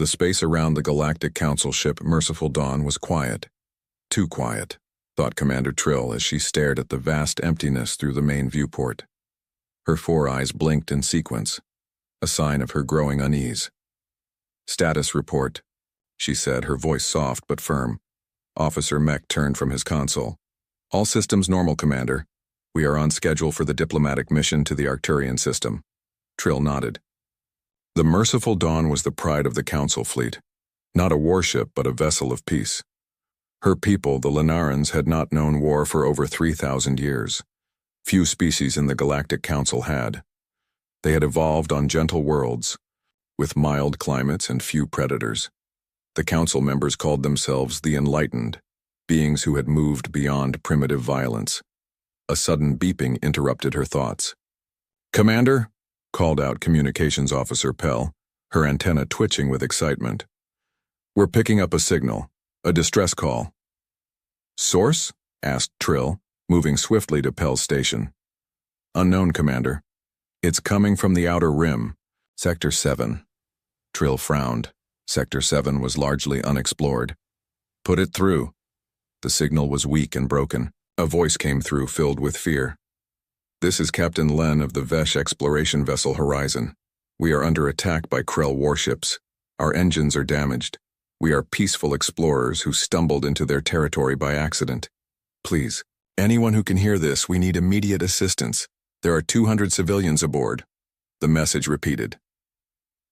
The space around the Galactic Council ship Merciful Dawn was quiet. Too quiet, thought Commander Trill as she stared at the vast emptiness through the main viewport. Her 4 eyes blinked in sequence, a sign of her growing unease. "Status report," she said, her voice soft but firm. Officer Mech turned from his console. "All systems normal, Commander. We are on schedule for the diplomatic mission to the Arcturian system." Trill nodded. The Merciful Dawn was the pride of the Council fleet. Not a warship, but a vessel of peace. Her people, the Lenarans, had not known war for over 3,000 years. Few species in the Galactic Council had. They had evolved on gentle worlds, with mild climates and few predators. The Council members called themselves the Enlightened, beings who had moved beyond primitive violence. A sudden beeping interrupted her thoughts. "Commander," called out Communications Officer Pell, her antenna twitching with excitement. "We're picking up a signal, a distress call." "Source?" asked Trill, moving swiftly to Pell's station. "Unknown, Commander. It's coming from the Outer Rim, Sector 7. Trill frowned. Sector 7 was largely unexplored. "Put it through." The signal was weak and broken. A voice came through filled with fear. "This is Captain Len of the Vesh exploration vessel Horizon. We are under attack by Krell warships. Our engines are damaged. We are peaceful explorers who stumbled into their territory by accident. Please, anyone who can hear this, we need immediate assistance. There are 200 civilians aboard." The message repeated.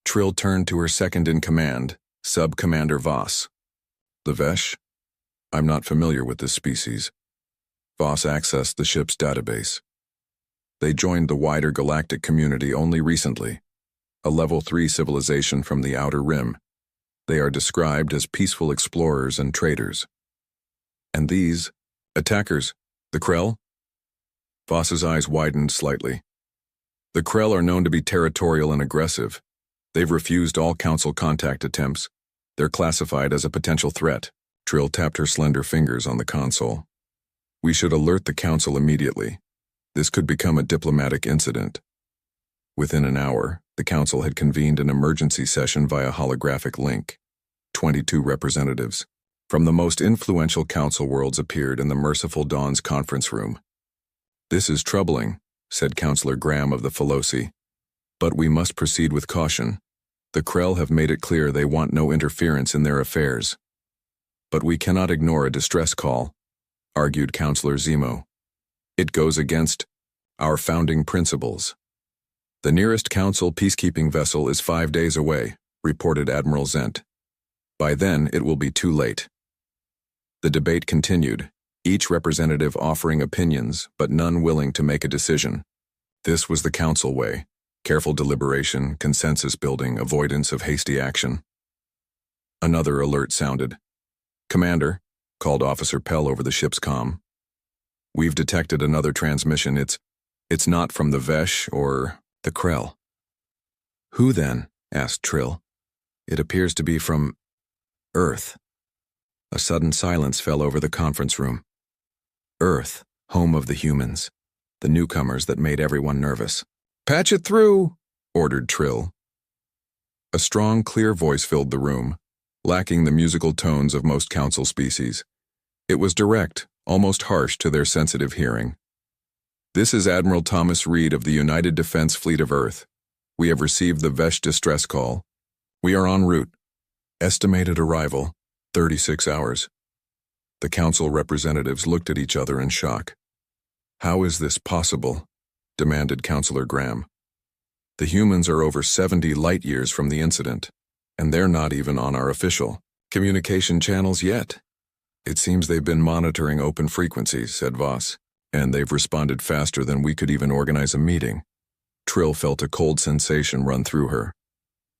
Trill turned to her second-in-command, Sub-Commander Voss. "The Vesh? I'm not familiar with this species." Voss accessed the ship's database. They joined the wider galactic community only recently, a Level 3 civilization from the Outer Rim. They are described as peaceful explorers and traders. "And these? Attackers? The Krell?" Voss's eyes widened slightly. "The Krell are known to be territorial and aggressive. They've refused all Council contact attempts. They're classified as a potential threat." Trill tapped her slender fingers on the console. "We should alert the Council immediately. This could become a diplomatic incident." Within an hour, the Council had convened an emergency session via holographic link. 22 representatives from the most influential Council worlds appeared in the Merciful Dawn's conference room. "This is troubling," said Councillor Graham of the Philosophy. "But we must proceed with caution. The Krell have made it clear they want no interference in their affairs." "But we cannot ignore a distress call," argued Councillor Zemo. "It goes against our founding principles." "The nearest Council peacekeeping vessel is 5 days away," reported Admiral Zent. "By then, it will be too late." The debate continued, each representative offering opinions, but none willing to make a decision. This was the Council way: careful deliberation, consensus building, avoidance of hasty action. Another alert sounded. "Commander," called Officer Pell over the ship's comm. "We've detected another transmission. It's not from the Vesh or the Krell." "Who then?" asked Trill. "It appears to be from Earth." A sudden silence fell over the conference room. Earth, home of the humans, the newcomers that made everyone nervous. "Patch it through," ordered Trill. A strong, clear voice filled the room, lacking the musical tones of most Council species. It was direct, almost harsh to their sensitive hearing. "This is Admiral Thomas Reed of the United Defense Fleet of Earth. We have received the Vesh distress call. We are en route. Estimated arrival, 36 hours. The Council representatives looked at each other in shock. "How is this possible?" demanded Councillor Graham. "The humans are over 70 light-years from the incident, and they're not even on our official communication channels yet." "It seems they've been monitoring open frequencies," said Voss, "and they've responded faster than we could even organize a meeting." Trill felt a cold sensation run through her.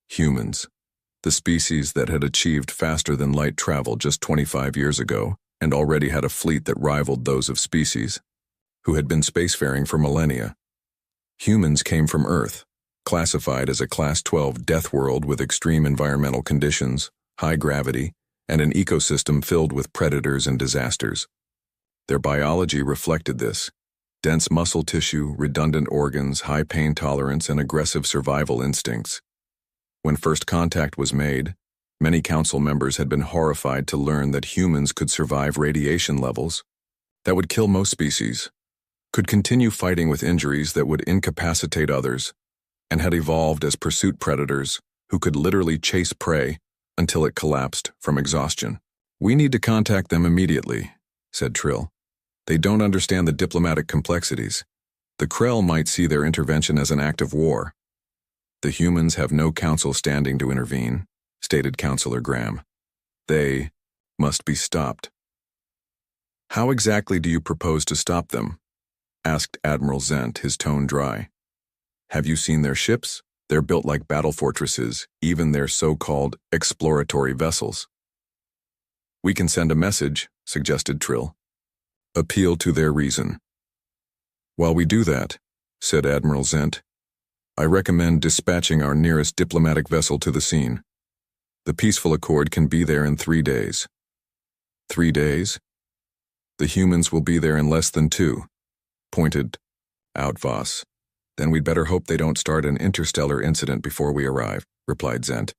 Humans, the species that had achieved faster-than-light travel just 25 years ago and already had a fleet that rivaled those of species who had been spacefaring for millennia. Humans came from Earth, classified as a Class 12 Deathworld with extreme environmental conditions, high gravity, and an ecosystem filled with predators and disasters. Their biology reflected this: dense muscle tissue, redundant organs, high pain tolerance, and aggressive survival instincts. When first contact was made, Many council members had been horrified to learn that humans could survive radiation levels that would kill most species, could continue fighting with injuries that would incapacitate others, and had evolved as pursuit predators who could literally chase prey until it collapsed from exhaustion. "We need to contact them immediately," said Trill. "They don't understand the diplomatic complexities. The Krell might see their intervention as an act of war." "The humans have no council standing to intervene," stated Councillor Graham. "They must be stopped." "How exactly do you propose to stop them?" asked Admiral Zent, his tone dry. "Have you seen their ships? They're built like battle fortresses, even their so-called exploratory vessels." "We can send a message," suggested Trill. "Appeal to their reason." "While we do that," said Admiral Zent, "I recommend dispatching our nearest diplomatic vessel to the scene. The peaceful accord can be there in 3 days. 3 days? The humans will be there in less than 2, pointed out Voss. "Then we'd better hope they don't start an interstellar incident before we arrive," replied Zent.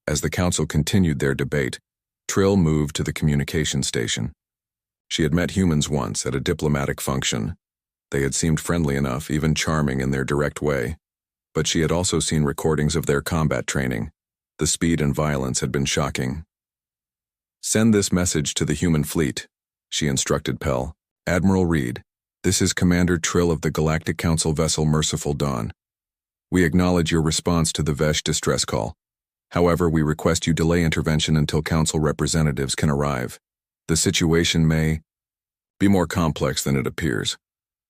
As the council continued their debate, Trill moved to the communication station. She had met humans once at a diplomatic function. They had seemed friendly enough, even charming in their direct way, but she had also seen recordings of their combat training. The speed and violence had been shocking. "Send this message to the human fleet," she instructed Pell. "Admiral Reed, this is Commander Trill of the Galactic Council vessel Merciful Dawn. We acknowledge your response to the Vesh distress call. However, we request you delay intervention until Council representatives can arrive. The situation may be more complex than it appears,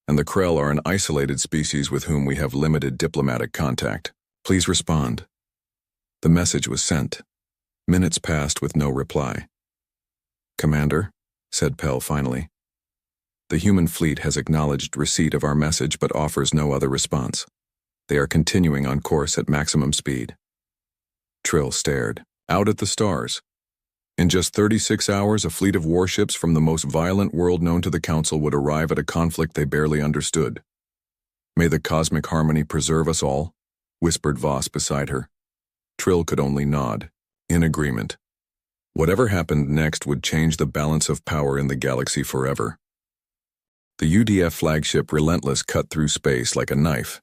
and the Krell are an isolated species with whom we have limited diplomatic contact. Please respond." The message was sent. Minutes passed with no reply. "Commander," said Pell finally, "the human fleet has acknowledged receipt of our message but offers no other response. They are continuing on course at maximum speed." Trill stared out at the stars. In just 36 hours, a fleet of warships from the most violent world known to the Council would arrive at a conflict they barely understood. "May the cosmic harmony preserve us all," whispered Voss beside her. Trill could only nod, in agreement. Whatever happened next would change the balance of power in the galaxy forever. The UDF flagship Relentless cut through space like a knife.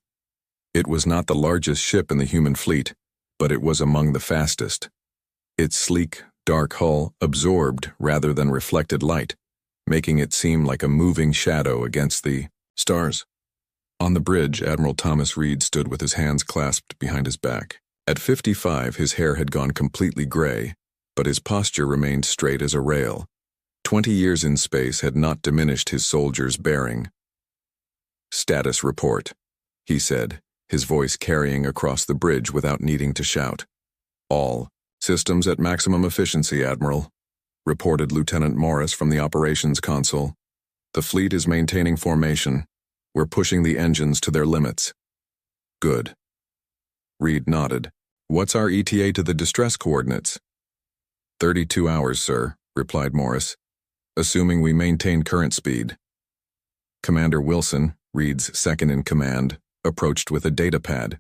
It was not the largest ship in the human fleet, but it was among the fastest. Its sleek, dark hull absorbed rather than reflected light, making it seem like a moving shadow against the stars. On the bridge, Admiral Thomas Reed stood with his hands clasped behind his back. At 55, his hair had gone completely gray, but his posture remained straight as a rail. 20 years in space had not diminished his soldier's bearing. "Status report," he said, his voice carrying across the bridge without needing to shout. "All systems at maximum efficiency, Admiral," reported Lieutenant Morris from the operations console. "The fleet is maintaining formation. We're pushing the engines to their limits." "Good." Reed nodded. "What's our ETA to the distress coordinates?" 32 hours, sir," replied Morris, "assuming we maintain current speed." Commander Wilson, Reed's second-in-command, approached with a data pad.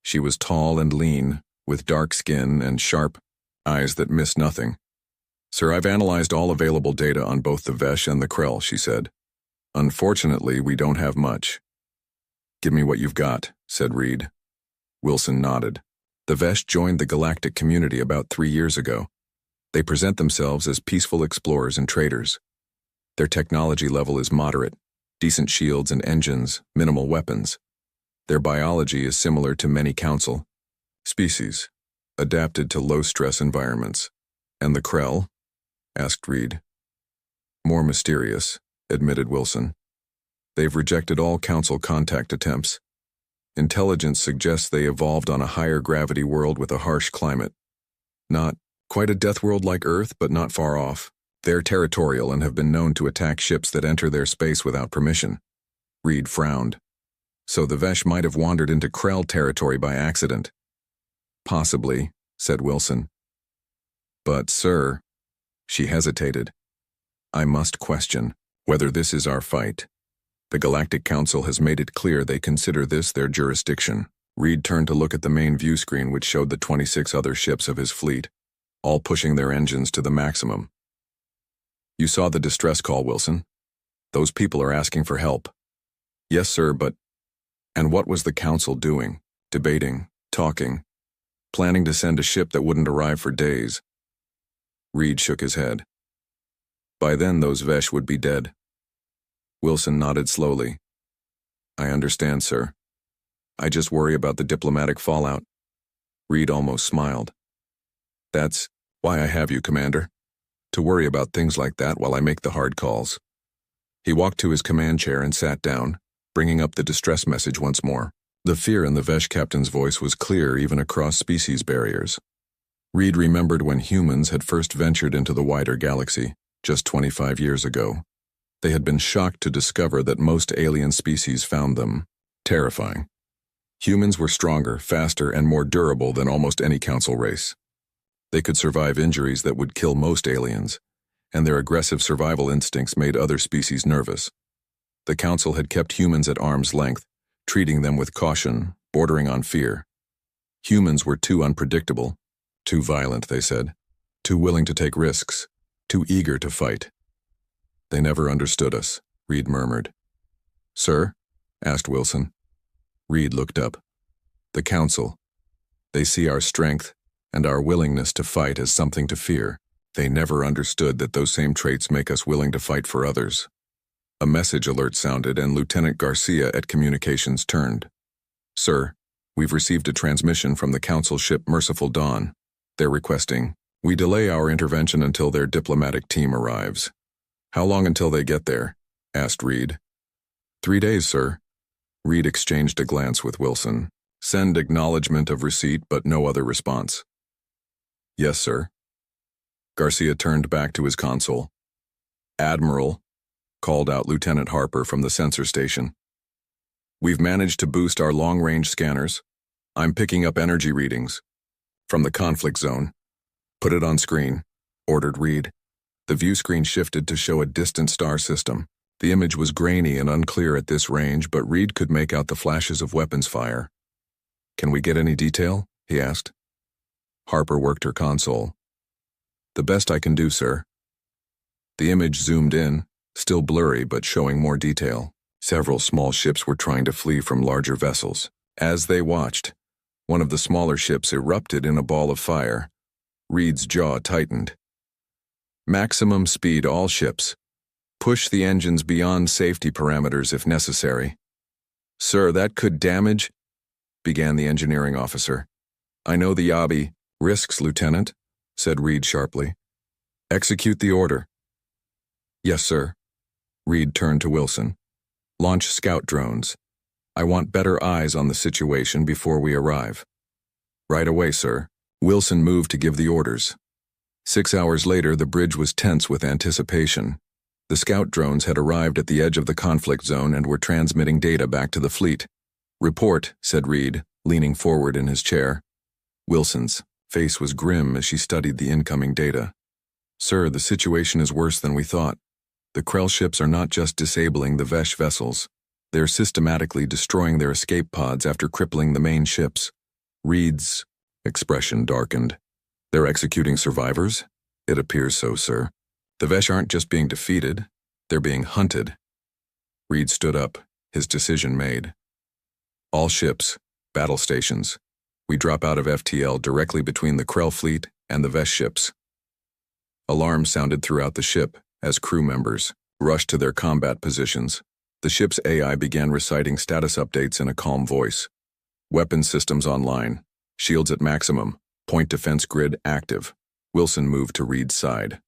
She was tall and lean, with dark skin and sharp eyes that missed nothing. "Sir, I've analyzed all available data on both the Vesh and the Krell," she said. "Unfortunately, we don't have much." "Give me what you've got," said Reed. Wilson nodded. "The Vesh joined the galactic community about 3 years ago. They present themselves as peaceful explorers and traders. Their technology level is moderate, decent shields and engines, minimal weapons. Their biology is similar to many Council species, adapted to low-stress environments." "And the Krell?" asked Reed. "More mysterious," admitted Wilson. "They've rejected all Council contact attempts. Intelligence suggests they evolved on a higher gravity world with a harsh climate. Not quite a Deathworld like Earth, but not far off. They're territorial and have been known to attack ships that enter their space without permission." Reed frowned. "So the Vesh might have wandered into Krell territory by accident." "Possibly," said Wilson. "But, sir," she hesitated, "I must question whether this is our fight. The Galactic Council has made it clear they consider this their jurisdiction." Reed turned to look at the main view screen which showed the 26 other ships of his fleet. all pushing their engines to the maximum. You saw the distress call, Wilson. Those people are asking for help. Yes, sir, but... And what was the council doing? Debating, talking, planning to send a ship that wouldn't arrive for days. Reed shook his head. By then, those Vesh would be dead. Wilson nodded slowly. I understand, sir. I just worry about the diplomatic fallout. Reed almost smiled. That's why I have you, Commander. To worry about things like that while I make the hard calls. He walked to his command chair and sat down, bringing up the distress message once more. The fear in the Vesh captain's voice was clear even across species barriers. Reed remembered when humans had first ventured into the wider galaxy, just 25 years ago. They had been shocked to discover that most alien species found them terrifying. Humans were stronger, faster, and more durable than almost any council race. They could survive injuries that would kill most aliens, and their aggressive survival instincts made other species nervous. The council had kept humans at arm's length, treating them with caution, bordering on fear. Humans were too unpredictable, too violent, they said, too willing to take risks, too eager to fight. They never understood us, Reed murmured. Sir? Asked Wilson. Reed looked up. The council. They see our strength and our willingness to fight as something to fear. They never understood that those same traits make us willing to fight for others. A message alert sounded and Lieutenant Garcia at communications turned. Sir, we've received a transmission from the council ship Merciful Dawn. They're requesting, we delay our intervention until their diplomatic team arrives. How long until they get there? Asked Reed. 3 days, sir. Reed exchanged a glance with Wilson. Send acknowledgement of receipt but no other response. Yes, sir. Garcia turned back to his console. Admiral, called out Lieutenant Harper from the sensor station. We've managed to boost our long-range scanners. I'm picking up energy readings. From the conflict zone. Put it on screen, ordered Reed. The view screen shifted to show a distant star system. The image was grainy and unclear at this range, but Reed could make out the flashes of weapons fire. Can we get any detail? He asked. Harper worked her console. The best I can do, sir. The image zoomed in, still blurry but showing more detail. Several small ships were trying to flee from larger vessels. As they watched, one of the smaller ships erupted in a ball of fire. Reed's jaw tightened. Maximum speed all ships. Push the engines beyond safety parameters if necessary. Sir, that could damage, began the engineering officer. I know the Yabi. Risks, Lieutenant, said Reed sharply. Execute the order. Yes, sir. Reed turned to Wilson. Launch scout drones. I want better eyes on the situation before we arrive. Right away, sir. Wilson moved to give the orders. 6 hours later, the bridge was tense with anticipation. The scout drones had arrived at the edge of the conflict zone and were transmitting data back to the fleet. Report, said Reed, leaning forward in his chair. Wilson's face was grim as she studied the incoming data. Sir, the situation is worse than we thought. The Krell ships are not just disabling the Vesh vessels. They're systematically destroying their escape pods after crippling the main ships. Reed's expression darkened. They're executing survivors? It appears so, sir. The Vesh aren't just being defeated, they're being hunted. Reed stood up, his decision made. All ships, battle stations. We drop out of FTL directly between the Krell fleet and the Vesh ships. Alarms sounded throughout the ship as crew members rushed to their combat positions. The ship's AI began reciting status updates in a calm voice. Weapons systems online. Shields at maximum. Point defense grid active. Wilson moved to Reed's side.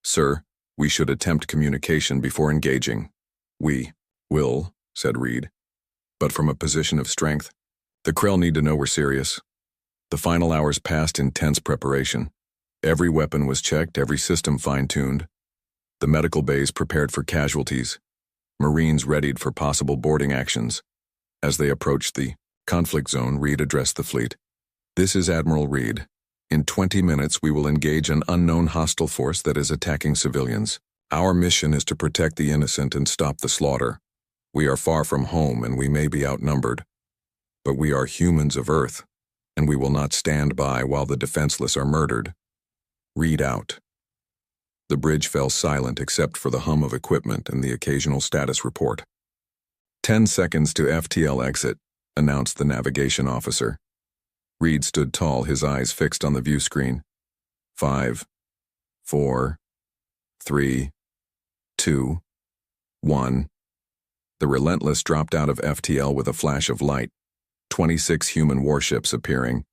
Sir, we should attempt communication before engaging. We will, said Reed. But from a position of strength. The Krell need to know we're serious. The final hours passed in tense preparation. Every weapon was checked, every system fine-tuned. The medical bays prepared for casualties. Marines readied for possible boarding actions. As they approached the conflict zone, Reed addressed the fleet. This is Admiral Reed. In 20 minutes, we will engage an unknown hostile force that is attacking civilians. Our mission is to protect the innocent and stop the slaughter. We are far from home and we may be outnumbered. But we are humans of Earth, and we will not stand by while the defenseless are murdered. Read out. The bridge fell silent except for the hum of equipment and the occasional status report. 10 seconds to FTL exit, announced the navigation officer. Reed stood tall, his eyes fixed on the view screen. 5, 4, 3, 2, 1. The Relentless dropped out of FTL with a flash of light, 26 human warships appearing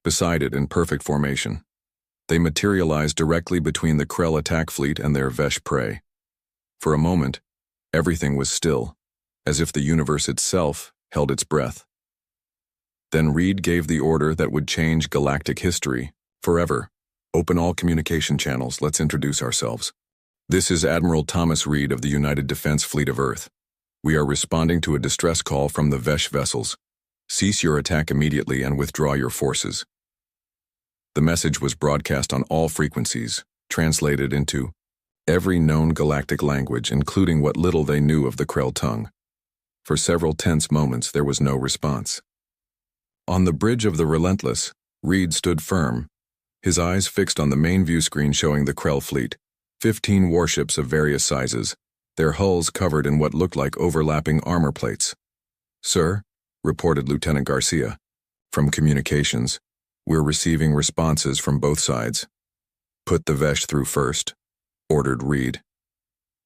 beside it in perfect formation. They materialized directly between the Krell attack fleet and their Vesh prey. For a moment, everything was still, as if the universe itself held its breath. Then Reed gave the order that would change galactic history forever. Open all communication channels. Let's introduce ourselves. This is Admiral Thomas Reed of the United Defense Fleet of Earth. We are responding to a distress call from the Vesh vessels. Cease your attack immediately and withdraw your forces. The message was broadcast on all frequencies, translated into every known galactic language, including what little they knew of the Krell tongue. For several tense moments, there was no response. On the bridge of the Relentless, Reed stood firm, his eyes fixed on the main view screen showing the Krell fleet, 15 warships of various sizes, their hulls covered in what looked like overlapping armor plates. "Sir," reported Lieutenant Garcia, "from communications, we're receiving responses from both sides." "Put the Vesh through first," ordered Reed.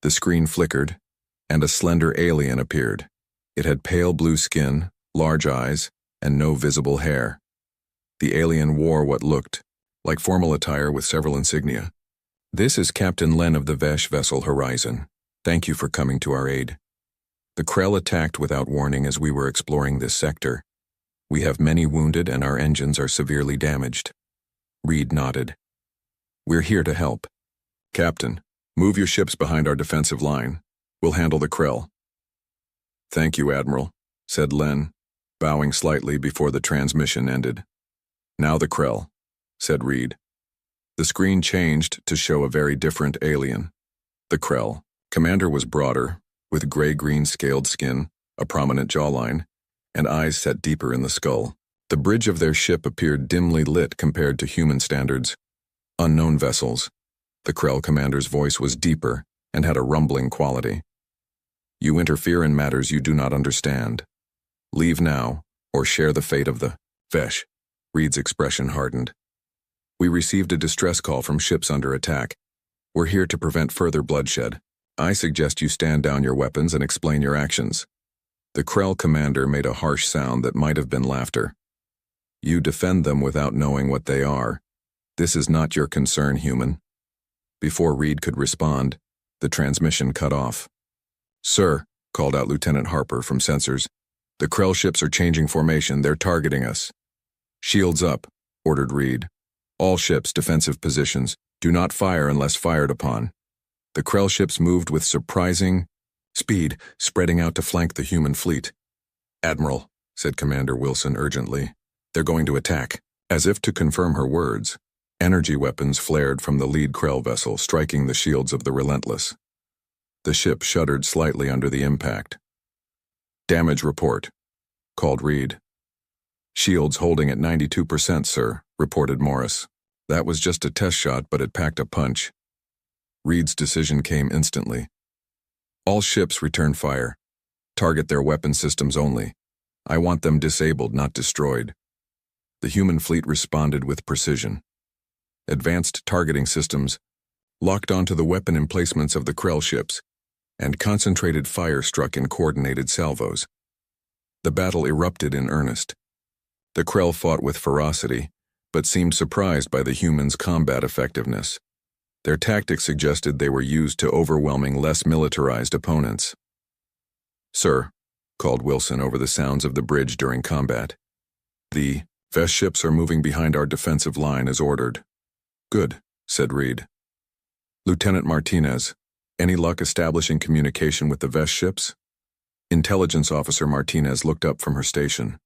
The screen flickered, and a slender alien appeared. It had pale blue skin, large eyes, and no visible hair. The alien wore what looked like formal attire with several insignia. "This is Captain Len of the Vesh vessel Horizon. Thank you for coming to our aid. The Krell attacked without warning as we were exploring this sector. We have many wounded and our engines are severely damaged." Reed nodded. "We're here to help. Captain, move your ships behind our defensive line. We'll handle the Krell." "Thank you, Admiral," said Len, bowing slightly before the transmission ended. "Now the Krell," said Reed. The screen changed to show a very different alien. The Krell. Commander was broader, with gray-green scaled skin, a prominent jawline, and eyes set deeper in the skull. The bridge of their ship appeared dimly lit compared to human standards. Unknown vessels. The Krell commander's voice was deeper and had a rumbling quality. "You interfere in matters you do not understand. Leave now, or share the fate of the Vesh." Reed's expression hardened. "We received a distress call from ships under attack. We're here to prevent further bloodshed. I suggest you stand down your weapons and explain your actions." The Krell commander made a harsh sound that might have been laughter. "You defend them without knowing what they are. This is not your concern, human." Before Reed could respond, the transmission cut off. "Sir," called out Lieutenant Harper from sensors, "the Krell ships are changing formation. They're targeting us." "Shields up," ordered Reed. "All ships, defensive positions. Do not fire unless fired upon." The Krell ships moved with surprising speed, spreading out to flank the human fleet. "Admiral," said Commander Wilson urgently, "they're going to attack." As if to confirm her words, energy weapons flared from the lead Krell vessel, striking the shields of the Relentless. The ship shuddered slightly under the impact. "Damage report," called Reed. "Shields holding at 92%, sir," reported Morris. "That was just a test shot, but it packed a punch." Reed's decision came instantly. "All ships return fire. Target their weapon systems only. I want them disabled, not destroyed." The human fleet responded with precision. Advanced targeting systems locked onto the weapon emplacements of the Krell ships, and concentrated fire struck in coordinated salvos. The battle erupted in earnest. The Krell fought with ferocity, but seemed surprised by the humans' combat effectiveness. Their tactics suggested they were used to overwhelming less militarized opponents. "Sir," called Wilson over the sounds of the bridge during combat, "the Vesh ships are moving behind our defensive line as ordered." "Good," said Reed. "Lieutenant Martinez, any luck establishing communication with the Vesh ships?" Intelligence Officer Martinez looked up from her station.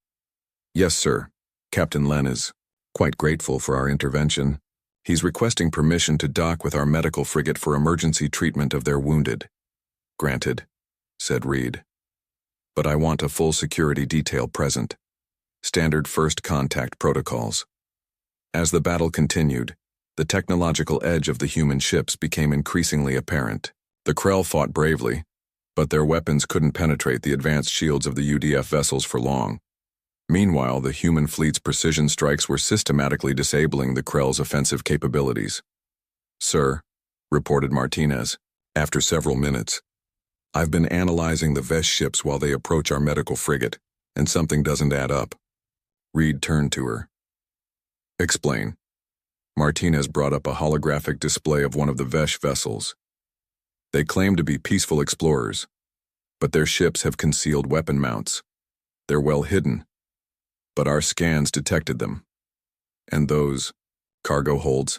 "Yes, sir. Captain Len is quite grateful for our intervention. He's requesting permission to dock with our medical frigate for emergency treatment of their wounded." "Granted," said Reed. "But I want a full security detail present. Standard first contact protocols." As the battle continued, The technological edge of the human ships became increasingly apparent. The Krell fought bravely, but their weapons couldn't penetrate the advanced shields of the UDF vessels for long. Meanwhile, the human fleet's precision strikes were systematically disabling the Krell's offensive capabilities. "Sir," reported Martinez, after several minutes, "I've been analyzing the Vesh ships while they approach our medical frigate, and something doesn't add up." Reed turned to her. "Explain." Martinez brought up a holographic display of one of the Vesh vessels. "They claim to be peaceful explorers, but their ships have concealed weapon mounts. They're well hidden, but our scans detected them. And those cargo holds,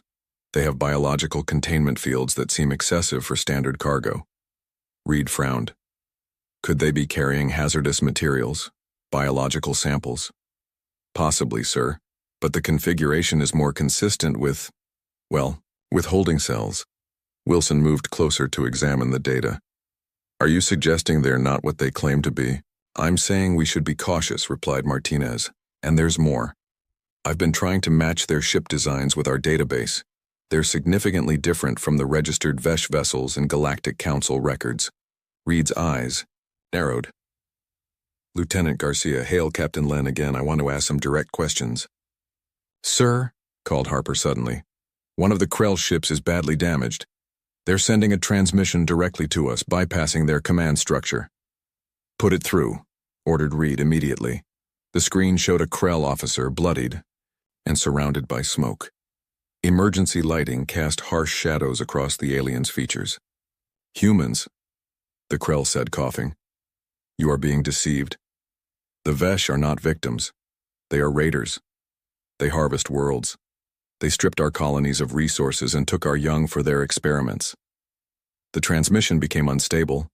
they have biological containment fields that seem excessive for standard cargo." Reed frowned. "Could they be carrying hazardous materials, biological samples?" "Possibly, sir, but the configuration is more consistent with holding cells." Wilson moved closer to examine the data. "Are you suggesting they're not what they claim to be?" "I'm saying we should be cautious," replied Martinez. "And there's more. I've been trying to match their ship designs with our database. They're significantly different from the registered Vesh vessels in Galactic Council records." Reed's eyes narrowed. "Lieutenant Garcia, hail Captain Len again. I want to ask some direct questions." "Sir," called Harper suddenly, "one of the Krell ships is badly damaged. They're sending a transmission directly to us, bypassing their command structure." "Put it through," ordered Reed immediately. The screen showed a Krell officer, bloodied and surrounded by smoke. Emergency lighting cast harsh shadows across the alien's features. "Humans," the Krell said, coughing. "You are being deceived. The Vesh are not victims. They are raiders. They harvest worlds. They stripped our colonies of resources and took our young for their experiments. The transmission became unstable,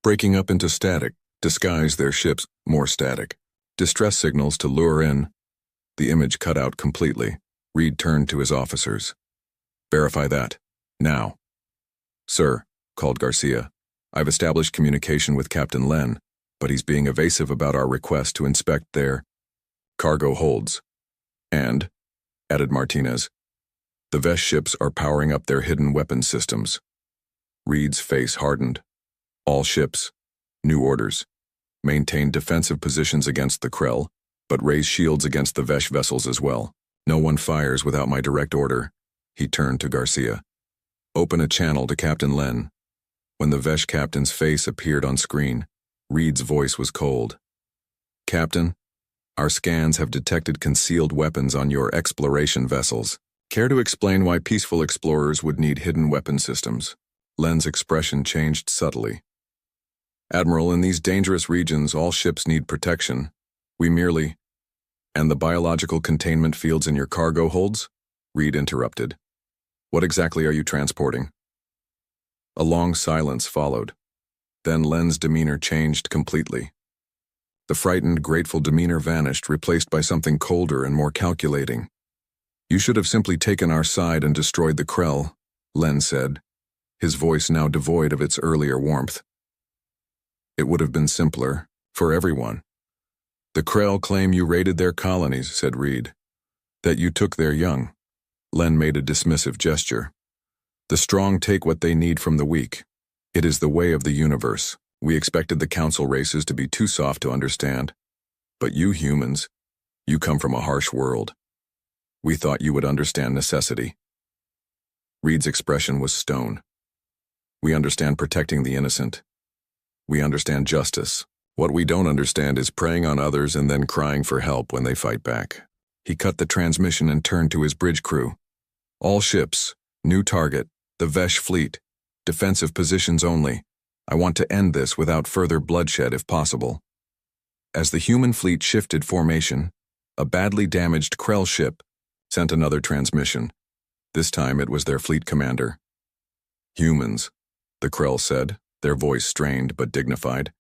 breaking up into static, disguised their ships more static. Distress signals to lure in." The image cut out completely. Reed turned to his officers. "Verify that. Now." "Sir," called Garcia, "I've established communication with Captain Len, but he's being evasive about our request to inspect their cargo holds. And," added Martinez, "the Vesh ships are powering up their hidden weapons systems." Reed's face hardened. "All ships, new orders, maintain defensive positions against the Krell, but raise shields against the Vesh vessels as well. No one fires without my direct order." He turned to Garcia. "Open a channel to Captain Len." When the Vesh captain's face appeared on screen, Reed's voice was cold. "Captain, our scans have detected concealed weapons on your exploration vessels. Care to explain why peaceful explorers would need hidden weapon systems?" Len's expression changed subtly. "Admiral, in these dangerous regions, all ships need protection. We merely—" "And the biological containment fields in your cargo holds?" Reed interrupted. "What exactly are you transporting?" A long silence followed. Then Len's demeanor changed completely. The frightened, grateful demeanor vanished, replaced by something colder and more calculating. "You should have simply taken our side and destroyed the Krell," Len said, his voice now devoid of its earlier warmth. "It would have been simpler, for everyone." "The Krell claim you raided their colonies," said Reed. "That you took their young." Len made a dismissive gesture. "The strong take what they need from the weak. It is the way of the universe. We expected the council races to be too soft to understand. But you humans, you come from a harsh world. We thought you would understand necessity." Reed's expression was stone. "We understand protecting the innocent. We understand justice. What we don't understand is preying on others and then crying for help when they fight back." He cut the transmission and turned to his bridge crew. "All ships, new target, the Vesh fleet, defensive positions only. I want to end this without further bloodshed if possible." As the human fleet shifted formation, a badly damaged Krell ship sent another transmission. This time it was their fleet commander. "Humans," the Krell said, their voice strained but dignified.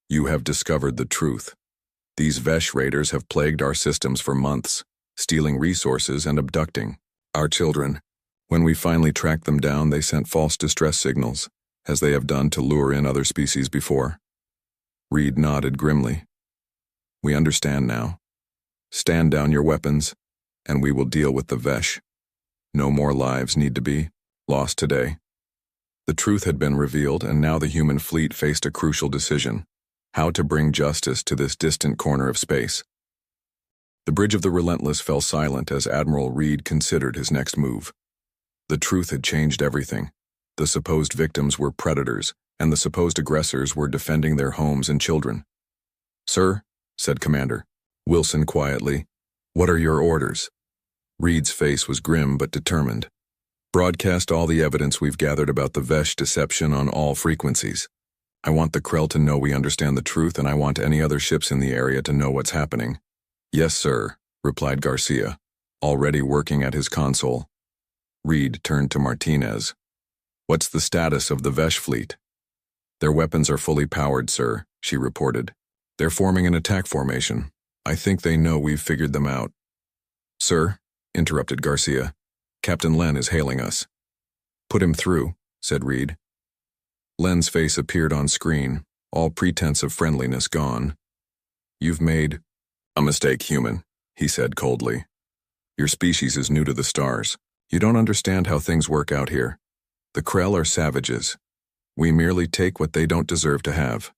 "You have discovered the truth. These Vesh raiders have plagued our systems for months, stealing resources and abducting our children. When we finally tracked them down, they sent false distress signals, as they have done to lure in other species before." Reed nodded grimly. "We understand now. Stand down your weapons, and we will deal with the Vesh." No more lives need to be lost today. The truth had been revealed, and now the human fleet faced a crucial decision: how to bring justice to this distant corner of space. The bridge of the Relentless fell silent as Admiral Reed considered his next move. The truth had changed everything. The supposed victims were predators, and the supposed aggressors were defending their homes and children. "Sir," said Commander Wilson quietly, "what are your orders?" Reed's face was grim but determined. "Broadcast all the evidence we've gathered about the Vesh deception on all frequencies. I want the Krell to know we understand the truth, and I want any other ships in the area to know what's happening." "Yes, sir," replied Garcia, already working at his console. Reed turned to Martinez. "What's the status of the Vesh fleet?" "Their weapons are fully powered, sir," she reported. "They're forming an attack formation. I think they know we've figured them out." "Sir," interrupted Garcia, "Captain Len is hailing us." "Put him through," said Reed. Len's face appeared on screen, all pretense of friendliness gone. "You've made a mistake, human," he said coldly. "Your species is new to the stars. You don't understand how things work out here. The Krell are savages. We merely take what they don't deserve to have."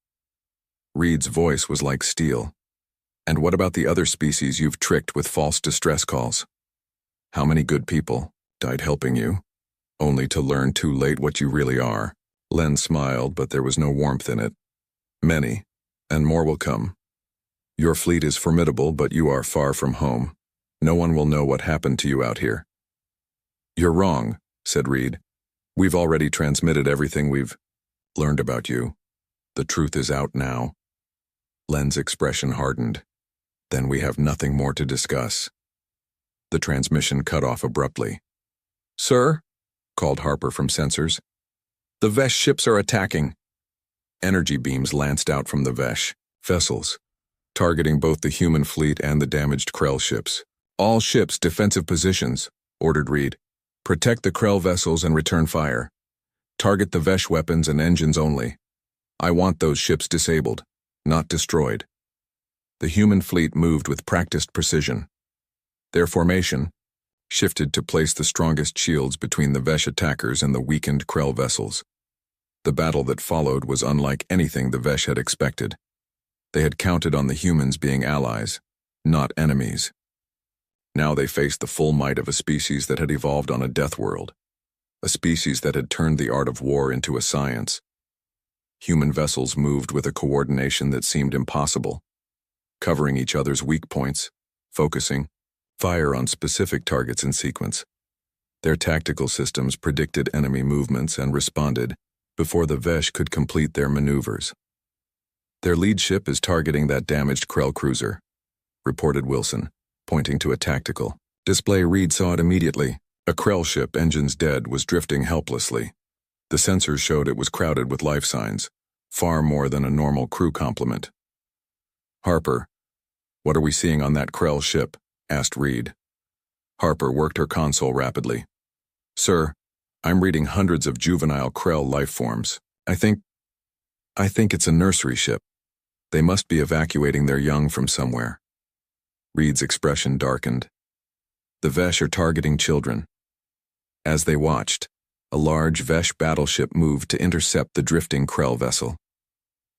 Reed's voice was like steel. "And what about the other species you've tricked with false distress calls? How many good people died helping you, only to learn too late what you really are?" Len smiled, but there was no warmth in it. "Many, and more will come. Your fleet is formidable, but you are far from home. No one will know what happened to you out here." "You're wrong," said Reed. "We've already transmitted everything we've learned about you. The truth is out now." Len's expression hardened. "Then we have nothing more to discuss." The transmission cut off abruptly. "Sir," called Harper from sensors, "the Vesh ships are attacking." Energy beams lanced out from the Vesh vessels, targeting both the human fleet and the damaged Krell ships. "All ships defensive positions," ordered Reed. "Protect the Krell vessels and return fire. Target the Vesh weapons and engines only. I want those ships disabled, not destroyed." The human fleet moved with practiced precision. Their formation shifted to place the strongest shields between the Vesh attackers and the weakened Krell vessels. The battle that followed was unlike anything the Vesh had expected. They had counted on the humans being allies, not enemies. Now they faced the full might of a species that had evolved on a Deathworld, a species that had turned the art of war into a science. Human vessels moved with a coordination that seemed impossible, covering each other's weak points, focusing fire on specific targets in sequence. Their tactical systems predicted enemy movements and responded before the Vesh could complete their maneuvers. "Their lead ship is targeting that damaged Krell cruiser," reported Wilson, pointing to a tactical display. Reed saw it immediately. A Krell ship, engines dead, was drifting helplessly. The sensors showed it was crowded with life signs, far more than a normal crew complement. "Harper, what are we seeing on that Krell ship?" asked Reed. Harper worked her console rapidly. "Sir, I'm reading hundreds of juvenile Krell life forms. I think it's a nursery ship. They must be evacuating their young from somewhere." Reed's expression darkened. "The Vesh are targeting children." As they watched, a large Vesh battleship moved to intercept the drifting Krell vessel.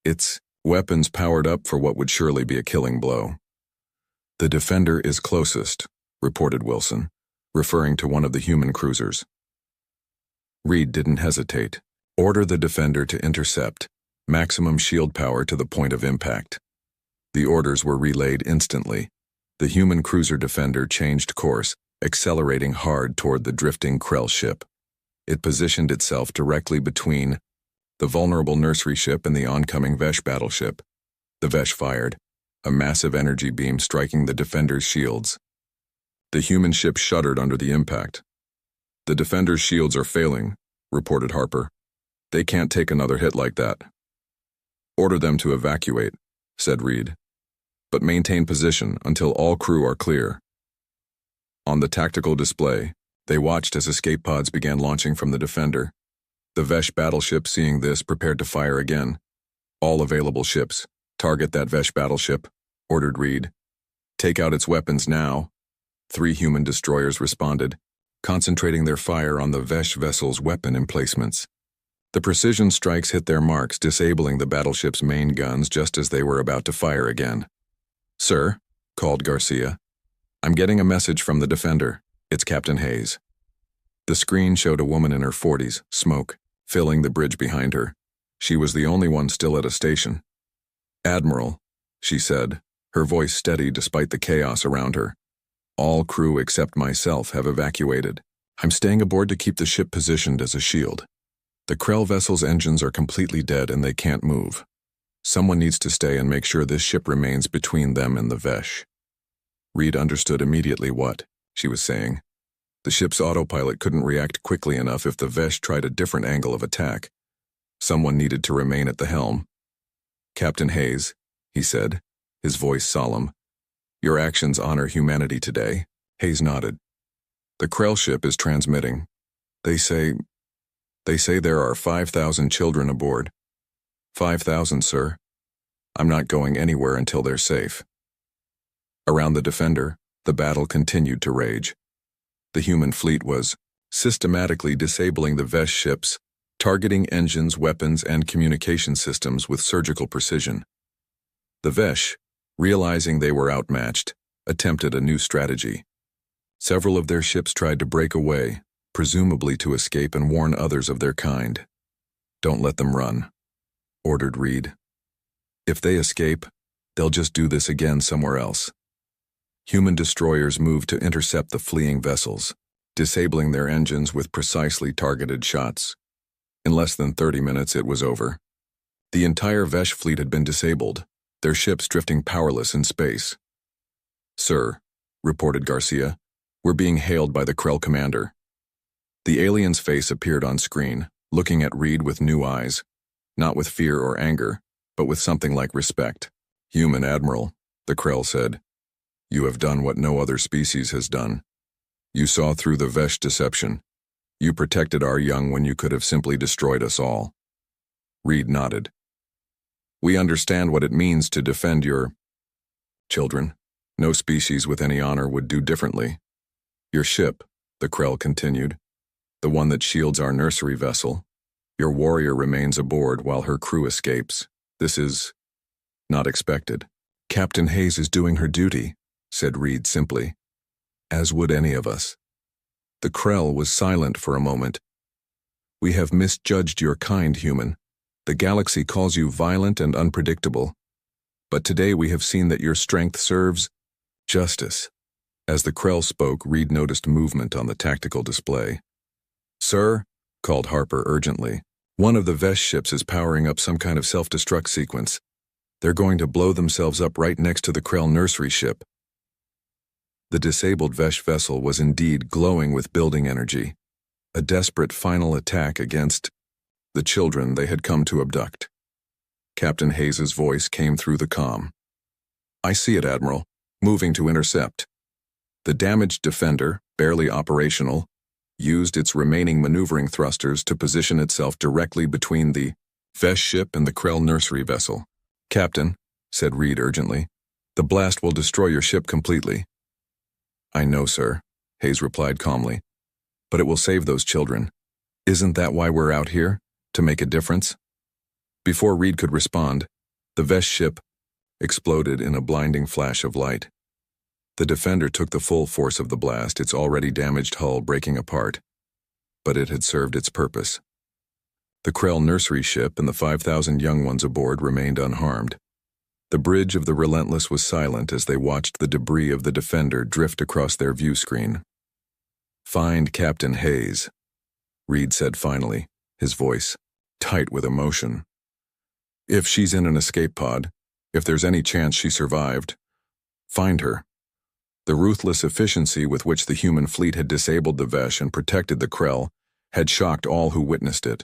Its weapons powered up for what would surely be a killing blow. "The Defender is closest," reported Wilson, referring to one of the human cruisers. Reed didn't hesitate. "Order the Defender to intercept. Maximum shield power to the point of impact." The orders were relayed instantly. The human cruiser Defender changed course, accelerating hard toward the drifting Krell ship. It positioned itself directly between the vulnerable nursery ship and the oncoming Vesh battleship. The Vesh fired, a massive energy beam striking the Defender's shields. The human ship shuddered under the impact. "The Defender's shields are failing," reported Harper. "They can't take another hit like that." "Order them to evacuate," said Reed, "but maintain position until all crew are clear." On the tactical display, they watched as escape pods began launching from the Defender. The Vesh battleship, seeing this, prepared to fire again. "All available ships, target that Vesh battleship," ordered Reed. "Take out its weapons now." 3 human destroyers responded, concentrating their fire on the Vesh vessel's weapon emplacements. The precision strikes hit their marks, disabling the battleship's main guns just as they were about to fire again. "Sir," called Garcia. "I'm getting a message from the Defender. It's Captain Hayes." The screen showed a woman in her 40s, smoke, filling the bridge behind her. She was the only one still at a station. "Admiral," she said, her voice steady despite the chaos around her. "All crew except myself have evacuated. I'm staying aboard to keep the ship positioned as a shield. The Krell vessel's engines are completely dead and they can't move. Someone needs to stay and make sure this ship remains between them and the Vesh." Reed understood immediately what she was saying. The ship's autopilot couldn't react quickly enough if the Vesh tried a different angle of attack. Someone needed to remain at the helm. "Captain Hayes," he said, his voice solemn. "Your actions honor humanity today." Hayes nodded. "The Krell ship is transmitting. They say there are 5,000 children aboard." "5,000, sir. I'm not going anywhere until they're safe." Around the Defender, the battle continued to rage. The human fleet was systematically disabling the Vesh ships, targeting engines, weapons, and communication systems with surgical precision. The Vesh, realizing they were outmatched, attempted a new strategy. Several of their ships tried to break away, presumably to escape and warn others of their kind. "Don't let them run," ordered Reed. "If they escape, they'll just do this again somewhere else." Human destroyers moved to intercept the fleeing vessels, disabling their engines with precisely targeted shots. In less than 30 minutes, it was over. The entire Vesh fleet had been disabled, their ships drifting powerless in space. "Sir," reported Garcia, "we're being hailed by the Krell commander." The alien's face appeared on screen, looking at Reed with new eyes, not with fear or anger, but with something like respect. "Human Admiral," the Krell said, "you have done what no other species has done. You saw through the Vesh deception. You protected our young when you could have simply destroyed us all." Reed nodded. "We understand what it means to defend your children. No species with any honor would do differently. Your ship," the Krell continued, "the one that shields our nursery vessel, your warrior remains aboard while her crew escapes. This is not expected." "Captain Hayes is doing her duty," said Reed simply, "as would any of us." The Krell was silent for a moment. "We have misjudged your kind, human. The galaxy calls you violent and unpredictable. But today we have seen that your strength serves justice." As the Krell spoke, Reed noticed movement on the tactical display. "Sir," called Harper urgently, "one of the Vesh ships is powering up some kind of self-destruct sequence. They're going to blow themselves up right next to the Krell nursery ship." The disabled Vesh vessel was indeed glowing with building energy, a desperate final attack against the children they had come to abduct. Captain Hayes's voice came through the comm. "I see it, Admiral, moving to intercept." The damaged Defender, barely operational, used its remaining maneuvering thrusters to position itself directly between the Vesh ship and the Krell nursery vessel. "Captain," said Reed urgently, "the blast will destroy your ship completely." "I know, sir," Hayes replied calmly, "but it will save those children. Isn't that why we're out here? To make a difference?" Before Reed could respond, the Vesh ship exploded in a blinding flash of light. The Defender took the full force of the blast, its already damaged hull breaking apart. But it had served its purpose. The Krell nursery ship and the 5,000 young ones aboard remained unharmed. The bridge of the Relentless was silent as they watched the debris of the Defender drift across their view screen. "Find Captain Hayes," Reed said finally, his voice tight with emotion. "If she's in an escape pod, if there's any chance she survived, find her." The ruthless efficiency with which the human fleet had disabled the Vesh and protected the Krell had shocked all who witnessed it.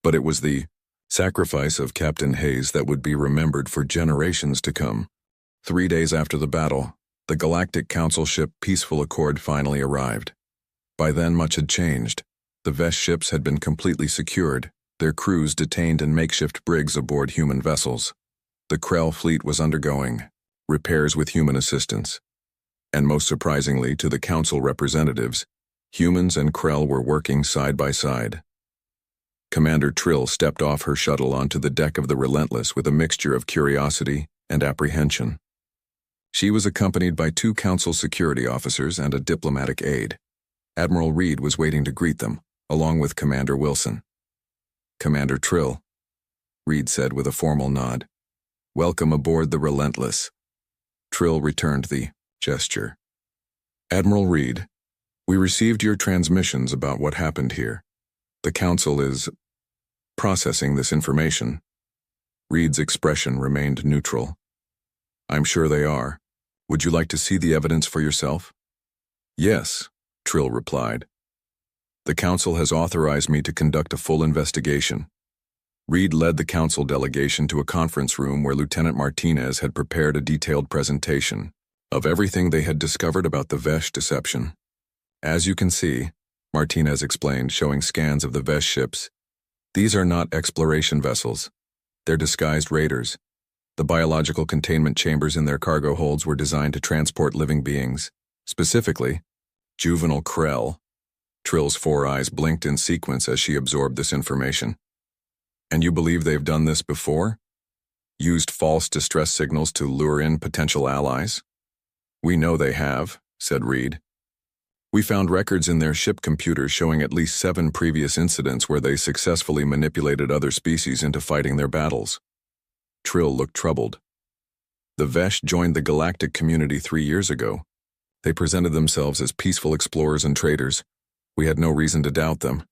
But it was the sacrifice of Captain Hayes that would be remembered for generations to come. 3 days after the battle, the Galactic Council ship Peaceful Accord finally arrived. By then much had changed. The Vesh ships had been completely secured, their crews detained in makeshift brigs aboard human vessels. The Krell fleet was undergoing repairs with human assistance. And most surprisingly to the Council representatives, Humans and Krell were working side by side. Commander Trill stepped off her shuttle onto the deck of the Relentless with a mixture of curiosity and apprehension. She was accompanied by 2 Council security officers and a diplomatic aide. Admiral Reed was waiting to greet them, along with Commander Wilson. "Commander Trill," Reed said with a formal nod. "Welcome aboard the Relentless." Trill returned the gesture. "Admiral Reed, we received your transmissions about what happened here. The Council is processing this information." Reed's expression remained neutral. "I'm sure they are. Would you like to see the evidence for yourself?" "Yes," Trill replied. "The Council has authorized me to conduct a full investigation." Reed led the Council delegation to a conference room where Lieutenant Martinez had prepared a detailed presentation of everything they had discovered about the Vesh deception. "As you can see," Martinez explained, showing scans of the Vesh ships, "these are not exploration vessels. They're disguised raiders. The biological containment chambers in their cargo holds were designed to transport living beings, specifically juvenile Krell." Trill's 4 eyes blinked in sequence as she absorbed this information. "And you believe they've done this before? Used false distress signals to lure in potential allies?" "We know they have," said Reed. "We found records in their ship computers showing at least 7 previous incidents where they successfully manipulated other species into fighting their battles." Trill looked troubled. "The Vesh joined the Galactic community 3 years ago. They presented themselves as peaceful explorers and traders. We had no reason to doubt them."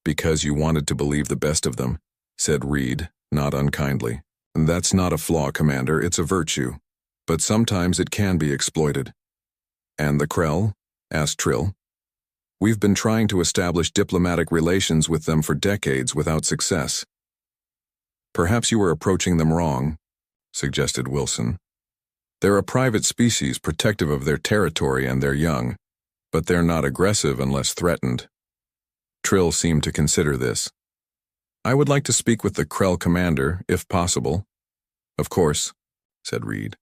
"Because you wanted to believe the best of them," said Reed, not unkindly. "That's not a flaw, Commander, it's a virtue. But sometimes it can be exploited." "And the Krell?" asked Trill. "We've been trying to establish diplomatic relations with them for decades without success." "Perhaps you were approaching them wrong," suggested Wilson. "They're a private species protective of their territory and their young, but they're not aggressive unless threatened." Trill seemed to consider this. "I would like to speak with the Krell commander, if possible." "Of course," said Reed.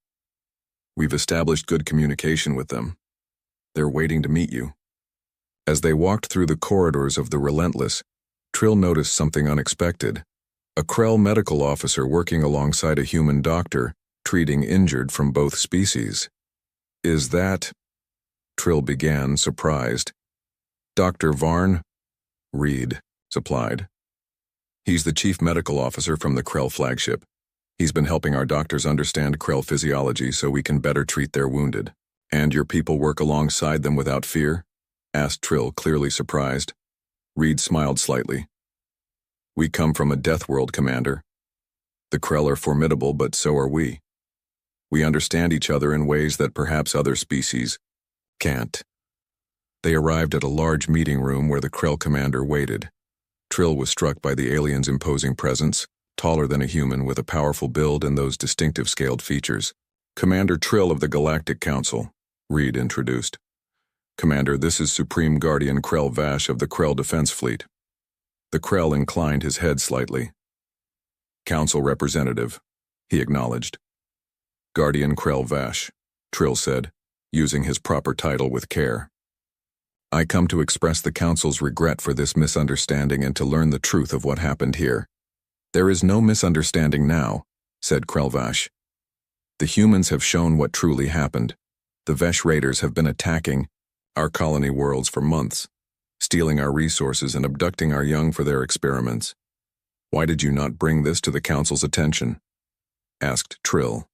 "We've established good communication with them. They're waiting to meet you." As they walked through the corridors of the Relentless, Trill noticed something unexpected. A Krell medical officer working alongside a human doctor, treating injured from both species. "Is that—" Trill began, surprised. "Dr. Varn?" Reed supplied. "He's the chief medical officer from the Krell flagship. He's been helping our doctors understand Krell physiology so we can better treat their wounded." "And your people work alongside them without fear?" asked Trill, clearly surprised. Reed smiled slightly. "We come from a Deathworld, Commander. The Krell are formidable, but so are we. We understand each other in ways that perhaps other species can't." They arrived at a large meeting room where the Krell commander waited. Trill was struck by the alien's imposing presence, taller than a human with a powerful build and those distinctive scaled features. "Commander Trill of the Galactic Council," Reed introduced. "Commander, this is Supreme Guardian Krell Vash of the Krell Defense Fleet." The Krell inclined his head slightly. "Council representative," he acknowledged. "Guardian Krell Vash," Trill said, using his proper title with care. "I come to express the Council's regret for this misunderstanding and to learn the truth of what happened here." "There is no misunderstanding now," said Krellvash. "The humans have shown what truly happened. The Vesh raiders have been attacking our colony worlds for months, stealing our resources and abducting our young for their experiments. Why did you not bring this to the Council's attention?" asked Trill.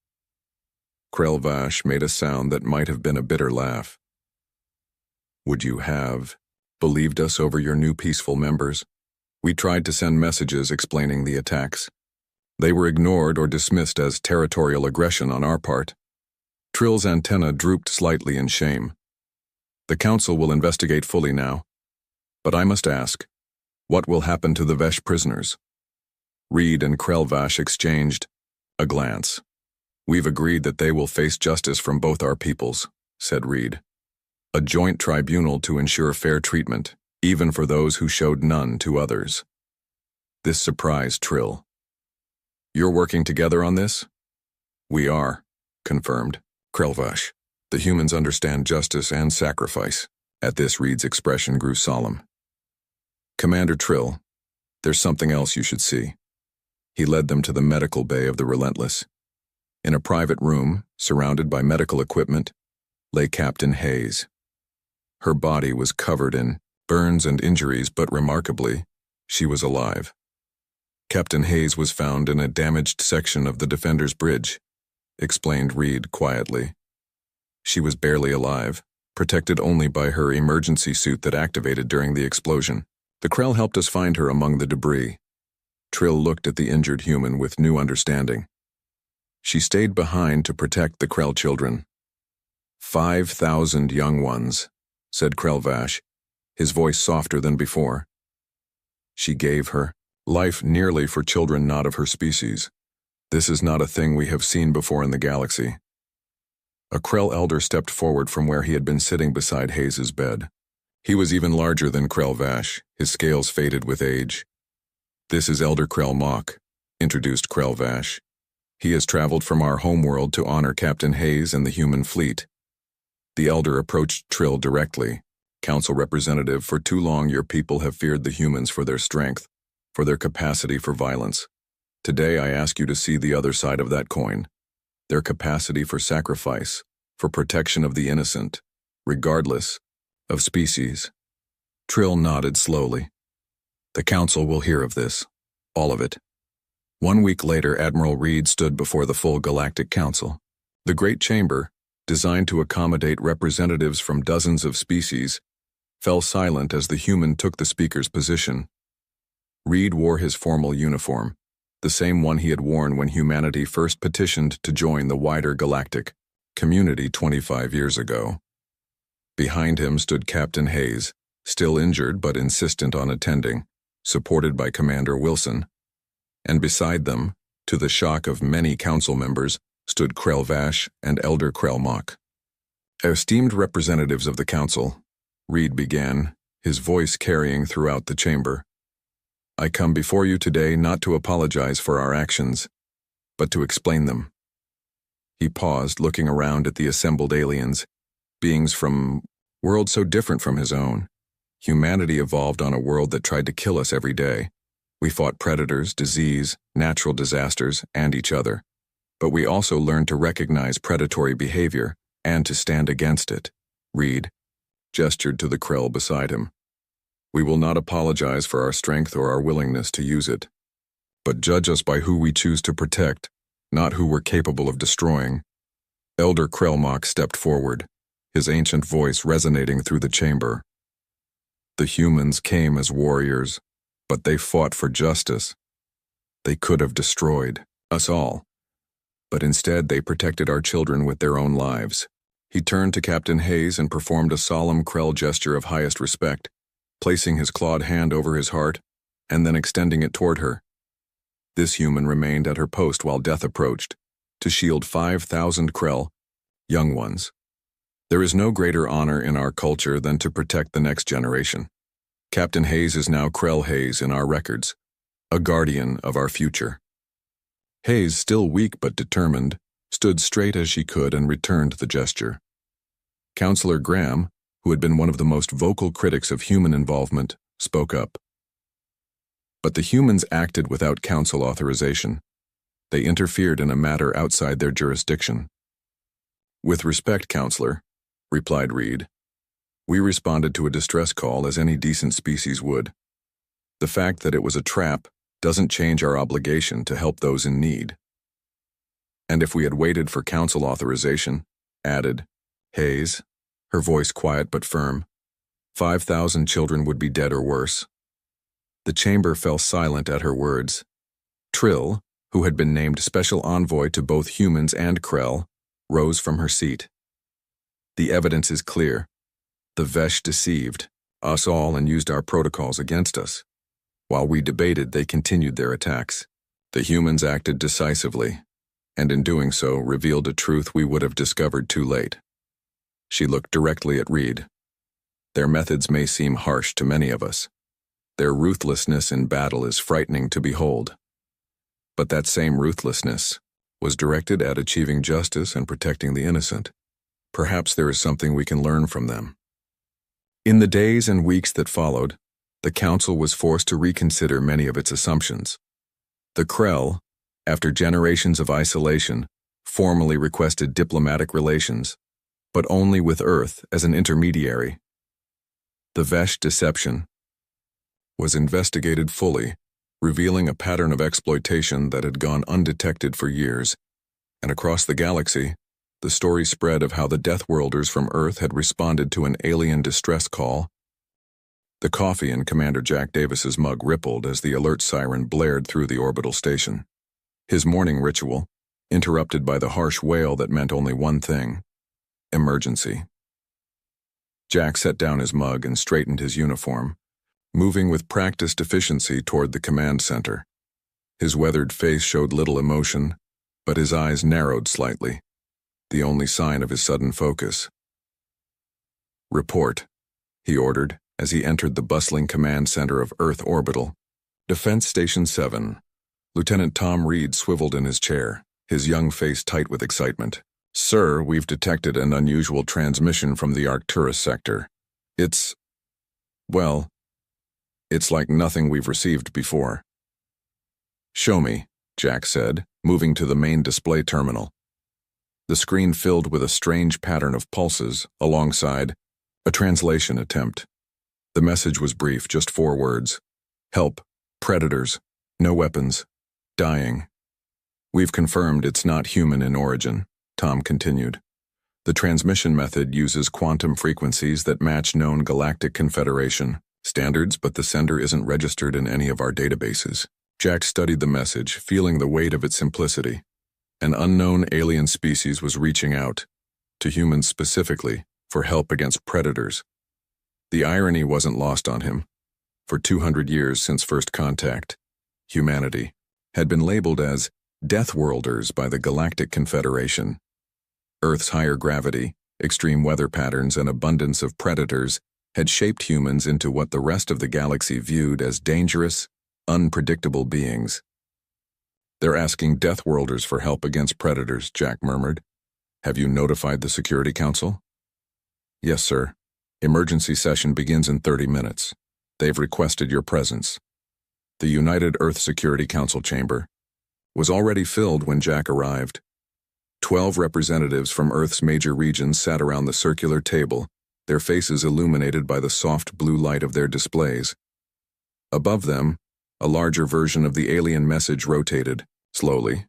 Krellvash made a sound that might have been a bitter laugh. "Would you have believed us over your new peaceful members? We tried to send messages explaining the attacks. They were ignored or dismissed as territorial aggression on our part." Trill's antenna drooped slightly in shame. "The Council will investigate fully now. But I must ask, what will happen to the Vesh prisoners?" Reed and Krellvash exchanged a glance. "We've agreed that they will face justice from both our peoples," said Reed. "A joint tribunal to ensure fair treatment, even for those who showed none to others." This surprised Trill. "You're working together on this?" "We are," confirmed Krellvash. "The humans understand justice and sacrifice. At this, Reed's expression grew solemn. "Commander Trill, there's something else you should see." He led them to the medical bay of the Relentless. In a private room, surrounded by medical equipment, lay Captain Hayes. Her body was covered in burns and injuries, but remarkably, she was alive. "Captain Hayes was found in a damaged section of the Defender's Bridge," explained Reed quietly. "She was barely alive, protected only by her emergency suit that activated during the explosion. The Krell helped us find her among the debris." Trill looked at the injured human with new understanding. "She stayed behind to protect the Krell children." 5,000 young ones, said Krellvash, his voice softer than before. "She gave her life nearly for children not of her species. This is not a thing we have seen before in the galaxy." A Krell elder stepped forward from where he had been sitting beside Hayes's bed. He was even larger than Krellvash, his scales faded with age. "This is Elder Krell Mach," introduced Krellvash. "He has traveled from our homeworld to honor Captain Hayes and the human fleet." The elder approached Trill directly. "Council representative, for too long your people have feared the humans for their strength, for their capacity for violence. Today I ask you to see the other side of that coin. Their capacity for sacrifice, for protection of the innocent, regardless of species." Trill nodded slowly. "The Council will hear of this, all of it." 1 week later, Admiral Reed stood before the full Galactic Council. The Great Chamber, designed to accommodate representatives from dozens of species, fell silent as the human took the speaker's position. Reed wore his formal uniform, the same one he had worn when humanity first petitioned to join the wider galactic community 25 years ago. Behind him stood Captain Hayes, still injured but insistent on attending, supported by Commander Wilson. And beside them, to the shock of many council members, stood Krellvash and Elder Krell Mach. "Esteemed representatives of the council," Reed began, his voice carrying throughout the chamber, "I come before you today not to apologize for our actions, but to explain them." He paused, looking around at the assembled aliens, beings from worlds so different from his own. Humanity evolved on a world that tried to kill us every day. We fought predators, disease, natural disasters, and each other. But we also learned to recognize predatory behavior and to stand against it. Reed gestured to the Krell beside him. "We will not apologize for our strength or our willingness to use it, but judge us by who we choose to protect, not who we're capable of destroying." Elder Krell Mach stepped forward, his ancient voice resonating through the chamber. "The humans came as warriors, but they fought for justice. They could have destroyed us all, but instead they protected our children with their own lives." He turned to Captain Hayes and performed a solemn Krell gesture of highest respect, placing his clawed hand over his heart and then extending it toward her. This human remained at her post while death approached, to shield 5,000 Krell, young ones. There is no greater honor in our culture than to protect the next generation. Captain Hayes is now Krell Hayes in our records, a guardian of our future. Hayes, still weak but determined, stood straight as she could and returned the gesture. Counselor Graham, who had been one of the most vocal critics of human involvement, spoke up. But the humans acted without council authorization. They interfered in a matter outside their jurisdiction. "With respect, Counselor," replied Reed, "we responded to a distress call as any decent species would. The fact that it was a trap doesn't change our obligation to help those in need." "And if we had waited for council authorization," added Hayes, her voice quiet but firm, 5,000 children would be dead or worse." The chamber fell silent at her words. Trill, who had been named special envoy to both humans and Krell, rose from her seat. "The evidence is clear. The Vesh deceived us all and used our protocols against us. While we debated, they continued their attacks. The humans acted decisively, and in doing so revealed a truth we would have discovered too late." She looked directly at Reed. "Their methods may seem harsh to many of us. Their ruthlessness in battle is frightening to behold. But that same ruthlessness was directed at achieving justice and protecting the innocent. Perhaps there is something we can learn from them." In the days and weeks that followed, the Council was forced to reconsider many of its assumptions. The Krell, after generations of isolation, formally requested diplomatic relations, but only with Earth as an intermediary. The Vesh deception was investigated fully, revealing a pattern of exploitation that had gone undetected for years, and across the galaxy, the story spread of how the Deathworlders from Earth had responded to an alien distress call. The coffee in Commander Jack Davis's mug rippled as the alert siren blared through the orbital station. His morning ritual, interrupted by the harsh wail that meant only one thing: emergency. Jack set down his mug and straightened his uniform, moving with practiced efficiency toward the command center. His weathered face showed little emotion, but his eyes narrowed slightly, the only sign of his sudden focus. "Report," he ordered as he entered the bustling command center of Earth Orbital. Defense Station 7. Lieutenant Tom Reed swiveled in his chair, his young face tight with excitement. "Sir, we've detected an unusual transmission from the Arcturus sector. It's like nothing we've received before." "Show me," Jack said, moving to the main display terminal. The screen filled with a strange pattern of pulses, alongside a translation attempt. The message was brief, just 4 words. "Help. Predators. No weapons. Dying." "We've confirmed it's not human in origin," Tom continued. "The transmission method uses quantum frequencies that match known Galactic Confederation standards, but the sender isn't registered in any of our databases." Jack studied the message, feeling the weight of its simplicity. An unknown alien species was reaching out, to humans specifically, for help against predators. The irony wasn't lost on him. For 200 years since first contact, humanity had been labeled as Deathworlders by the Galactic Confederation. Earth's higher gravity, extreme weather patterns, and abundance of predators had shaped humans into what the rest of the galaxy viewed as dangerous, unpredictable beings. "They're asking Deathworlders for help against predators," Jack murmured. "Have you notified the Security Council?" "Yes, sir. Emergency session begins in 30 minutes. They've requested your presence." The United Earth Security Council chamber was already filled when Jack arrived. 12 representatives from Earth's major regions sat around the circular table, their faces illuminated by the soft blue light of their displays. Above them, a larger version of the alien message rotated, slowly.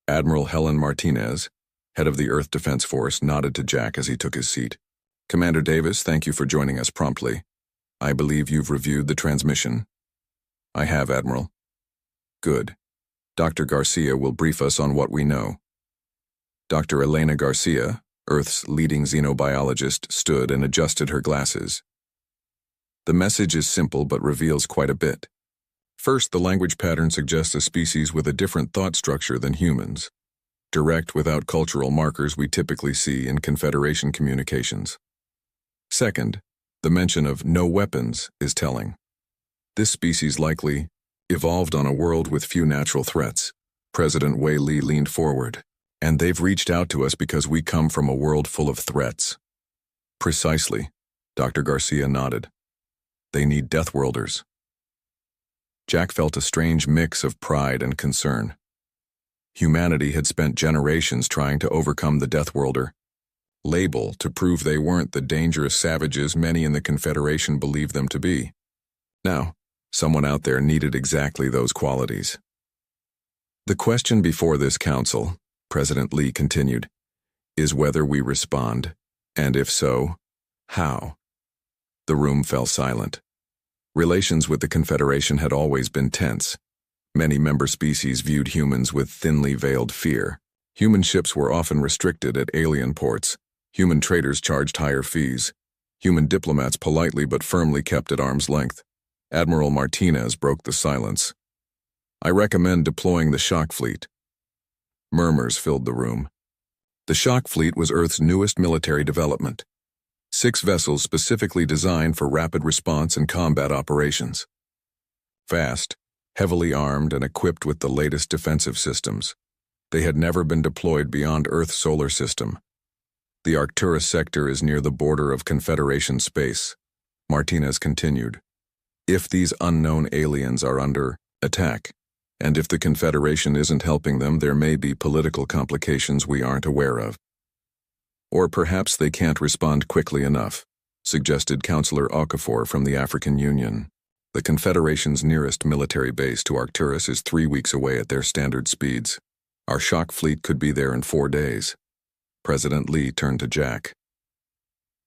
Admiral Helen Martinez, head of the Earth Defense Force, nodded to Jack as he took his seat. "Commander Davis, thank you for joining us promptly. I believe you've reviewed the transmission." "I have, Admiral." "Good. Dr. Garcia will brief us on what we know." Dr. Elena Garcia, Earth's leading xenobiologist, stood and adjusted her glasses. "The message is simple but reveals quite a bit. First, the language pattern suggests a species with a different thought structure than humans, direct without cultural markers we typically see in Confederation communications. Second, the mention of no weapons is telling. This species likely evolved on a world with few natural threats." President Wei Li leaned forward. "And they've reached out to us because we come from a world full of threats." "Precisely," Dr. Garcia nodded. "They need Deathworlders." Jack felt a strange mix of pride and concern. Humanity had spent generations trying to overcome the Deathworlder label to prove they weren't the dangerous savages many in the Confederation believed them to be. Now, someone out there needed exactly those qualities. "The question before this council," President Lee continued, "is whether we respond, and if so, how?" The room fell silent. Relations with the Confederation had always been tense. Many member species viewed humans with thinly veiled fear. Human ships were often restricted at alien ports. Human traders charged higher fees. Human diplomats politely but firmly kept at arm's length. Admiral Martinez broke the silence. "I recommend deploying the Shock Fleet." Murmurs filled the room. The Shock Fleet was Earth's newest military development. 6 vessels specifically designed for rapid response and combat operations. Fast, heavily armed, and equipped with the latest defensive systems. They had never been deployed beyond Earth's solar system. The Arcturus sector is near the border of Confederation space, Martinez continued. If these unknown aliens are under attack, and if the Confederation isn't helping them, there may be political complications we aren't aware of. Or perhaps they can't respond quickly enough, suggested Councillor Okafor from the African Union. The Confederation's nearest military base to Arcturus is 3 weeks away at their standard speeds. Our shock fleet could be there in 4 days. President Lee turned to Jack.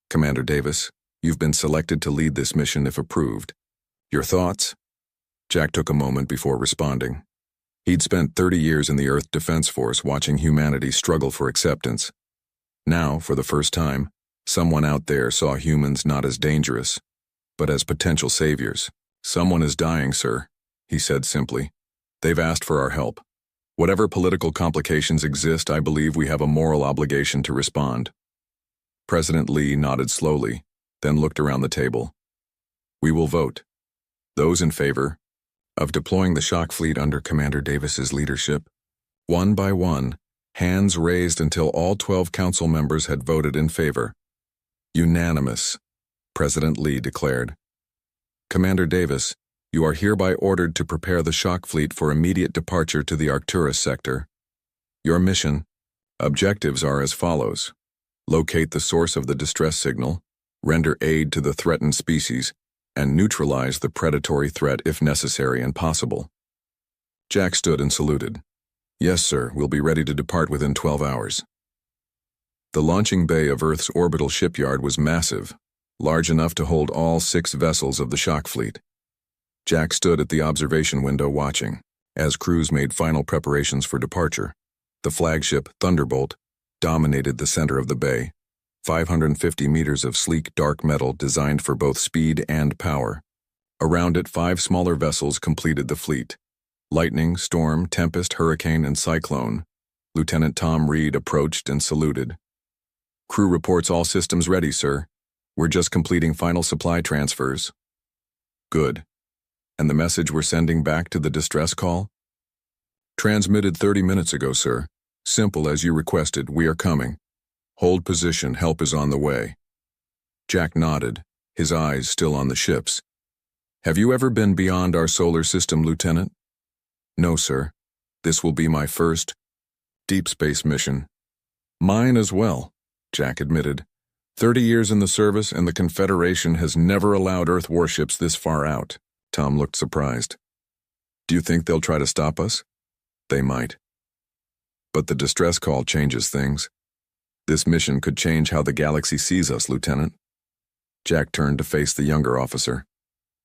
Commander Davis, you've been selected to lead this mission if approved. Your thoughts? Jack took a moment before responding. He'd spent 30 years in the Earth Defense Force watching humanity struggle for acceptance. Now, for the first time, someone out there saw humans not as dangerous, but as potential saviors. Someone is dying, sir, he said simply. They've asked for our help. Whatever political complications exist, I believe we have a moral obligation to respond. President Lee nodded slowly, then looked around the table. We will vote. Those in favor of deploying the shock fleet under Commander Davis's leadership, one by one, hands raised until all 12 council members had voted in favor. Unanimous, President Lee declared. Commander Davis, you are hereby ordered to prepare the shock fleet for immediate departure to the Arcturus sector. Your mission, objectives are as follows. Locate the source of the distress signal, render aid to the threatened species, and neutralize the predatory threat if necessary and possible. Jack stood and saluted. Yes, sir, we'll be ready to depart within 12 hours. The launching bay of Earth's orbital shipyard was massive, large enough to hold all 6 vessels of the shock fleet. Jack stood at the observation window watching, as crews made final preparations for departure. The flagship, Thunderbolt, dominated the center of the bay, 550 meters of sleek dark metal designed for both speed and power. Around it, 5 smaller vessels completed the fleet. Lightning, Storm, Tempest, Hurricane, and Cyclone. Lieutenant Tom Reed approached and saluted. Crew reports all systems ready, sir. We're just completing final supply transfers. Good. And the message we're sending back to the distress call? Transmitted 30 minutes ago, sir. Simple as you requested, we are coming. Hold position, help is on the way. Jack nodded, his eyes still on the ships. Have you ever been beyond our solar system, Lieutenant? No, sir. This will be my first deep space mission. Mine as well, Jack admitted. 30 years in the service and the Confederation has never allowed Earth warships this far out. Tom looked surprised. Do you think they'll try to stop us? They might. But the distress call changes things. This mission could change how the galaxy sees us, Lieutenant. Jack turned to face the younger officer.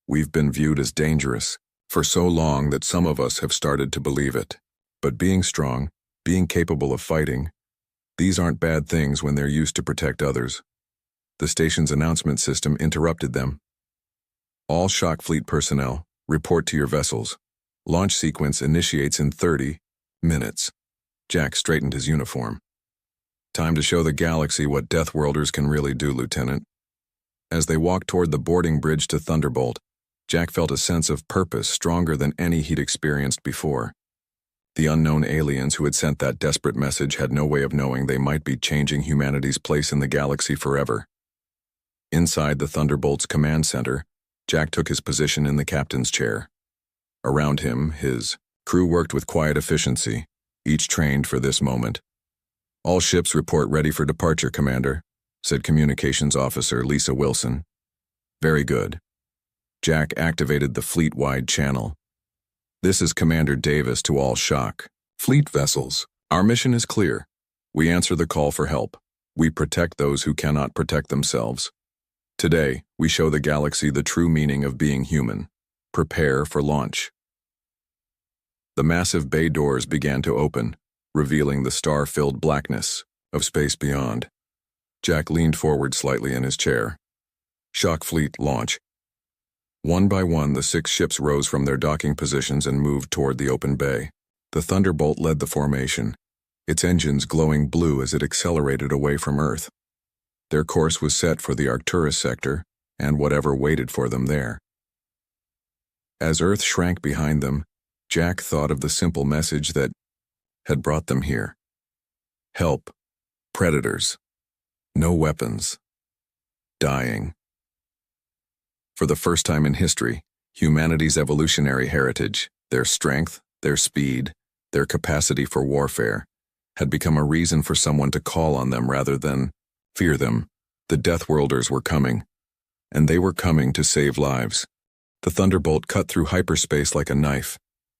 We've been viewed as dangerous for so long that some of us have started to believe it. But being strong, being capable of fighting, these aren't bad things when they're used to protect others. The station's announcement system interrupted them. All shock fleet personnel, report to your vessels. Launch sequence initiates in 30 minutes. Jack straightened his uniform. Time to show the galaxy what Deathworlders can really do, Lieutenant. As they walked toward the boarding bridge to Thunderbolt, Jack felt a sense of purpose stronger than any he'd experienced before. The unknown aliens who had sent that desperate message had no way of knowing they might be changing humanity's place in the galaxy forever. Inside the Thunderbolt's command center, Jack took his position in the captain's chair. Around him, his crew worked with quiet efficiency, each trained for this moment. All ships report ready for departure, Commander, said Communications Officer Lisa Wilson. Very good. Jack activated the fleet-wide channel. This is Commander Davis to all shock fleet vessels. Our mission is clear. We answer the call for help. We protect those who cannot protect themselves. Today, we show the galaxy the true meaning of being human. Prepare for launch. The massive bay doors began to open, revealing the star-filled blackness of space beyond. Jack leaned forward slightly in his chair. Shock fleet launch. One by one, the 6 ships rose from their docking positions and moved toward the open bay. The Thunderbolt led the formation, its engines glowing blue as it accelerated away from Earth. Their course was set for the Arcturus sector and whatever waited for them there. As Earth shrank behind them, Jack thought of the simple message that had brought them here. Help. Predators. No weapons. Dying. For the first time in history, humanity's evolutionary heritage, their strength, their speed, their capacity for warfare, had become a reason for someone to call on them rather than fear them. The Deathworlders were coming, and they were coming to save lives. The Thunderbolt cut through hyperspace like a knife,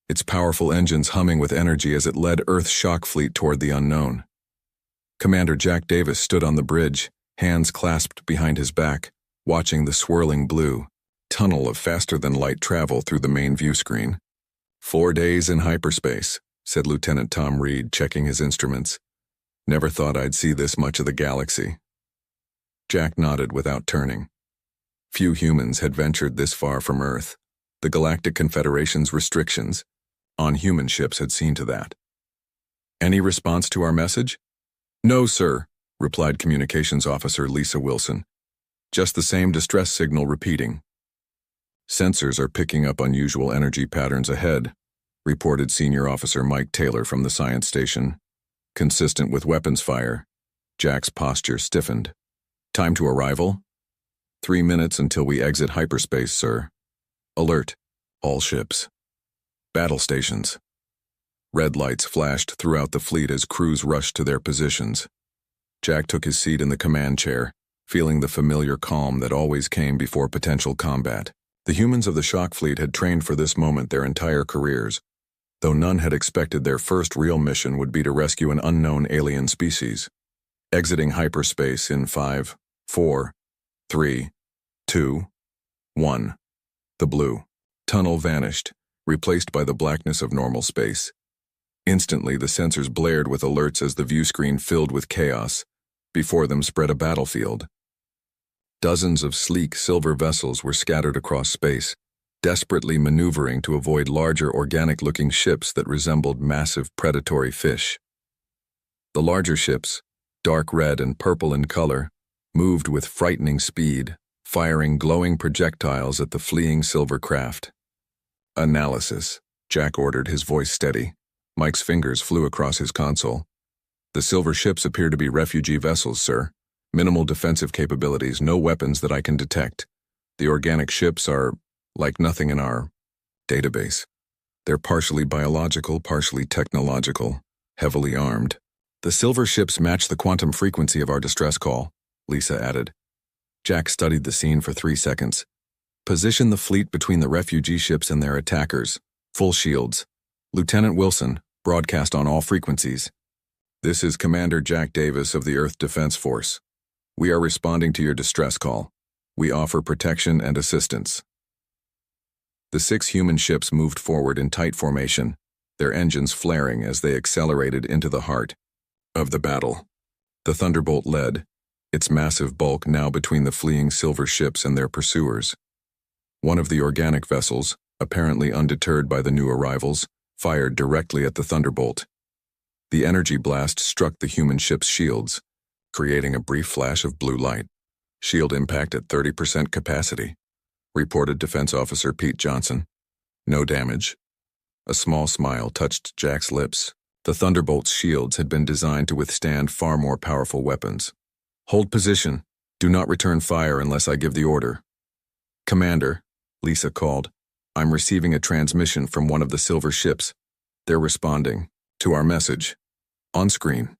its powerful engines humming with energy as it led Earth's shock fleet toward the unknown. Commander Jack Davis stood on the bridge, hands clasped behind his back, watching the swirling blue tunnel of faster-than-light travel through the main view screen. 4 days in hyperspace, said Lieutenant Tom Reed, checking his instruments. Never thought I'd see this much of the galaxy. Jack nodded without turning. Few humans had ventured this far from Earth. The Galactic Confederation's restrictions on human ships had seen to that. Any response to our message? No, sir, replied Communications Officer Lisa Wilson. Just the same distress signal repeating. Sensors are picking up unusual energy patterns ahead, reported Senior Officer Mike Taylor from the science station. Consistent with weapons fire. Jack's posture stiffened. Time to arrival? 3 minutes until we exit hyperspace, sir. Alert. All ships. Battle stations. Red lights flashed throughout the fleet as crews rushed to their positions. Jack took his seat in the command chair, feeling the familiar calm that always came before potential combat. The humans of the shock fleet had trained for this moment their entire careers, though none had expected their first real mission would be to rescue an unknown alien species. Exiting hyperspace in 5, 4, 3, 2, 1. The blue tunnel vanished, replaced by the blackness of normal space. Instantly, the sensors blared with alerts as the view screen filled with chaos. Before them spread a battlefield. Dozens of sleek silver vessels were scattered across space, desperately maneuvering to avoid larger organic-looking ships that resembled massive predatory fish. The larger ships, dark red and purple in color, moved with frightening speed, firing glowing projectiles at the fleeing silver craft. Analysis, Jack ordered, his voice steady. Mike's fingers flew across his console. The silver ships appear to be refugee vessels, sir. Minimal defensive capabilities, no weapons that I can detect. The organic ships are like nothing in our database. They're partially biological, partially technological, heavily armed. The silver ships match the quantum frequency of our distress call, Lisa added. Jack studied the scene for 3 seconds. Position the fleet between the refugee ships and their attackers. Full shields. Lieutenant Wilson, broadcast on all frequencies. This is Commander Jack Davis of the Earth Defense Force. We are responding to your distress call. We offer protection and assistance. The 6 human ships moved forward in tight formation, their engines flaring as they accelerated into the heart of the battle. The Thunderbolt led, its massive bulk now between the fleeing silver ships and their pursuers. One of the organic vessels, apparently undeterred by the new arrivals, fired directly at the Thunderbolt. The energy blast struck the human ship's shields, creating a brief flash of blue light. Shield impact at 30% capacity, reported Defense Officer Pete Johnson. No damage. A small smile touched Jack's lips. The Thunderbolt's shields had been designed to withstand far more powerful weapons. Hold position. Do not return fire unless I give the order. Commander, Lisa called. I'm receiving a transmission from one of the silver ships. They're responding to our message. On screen.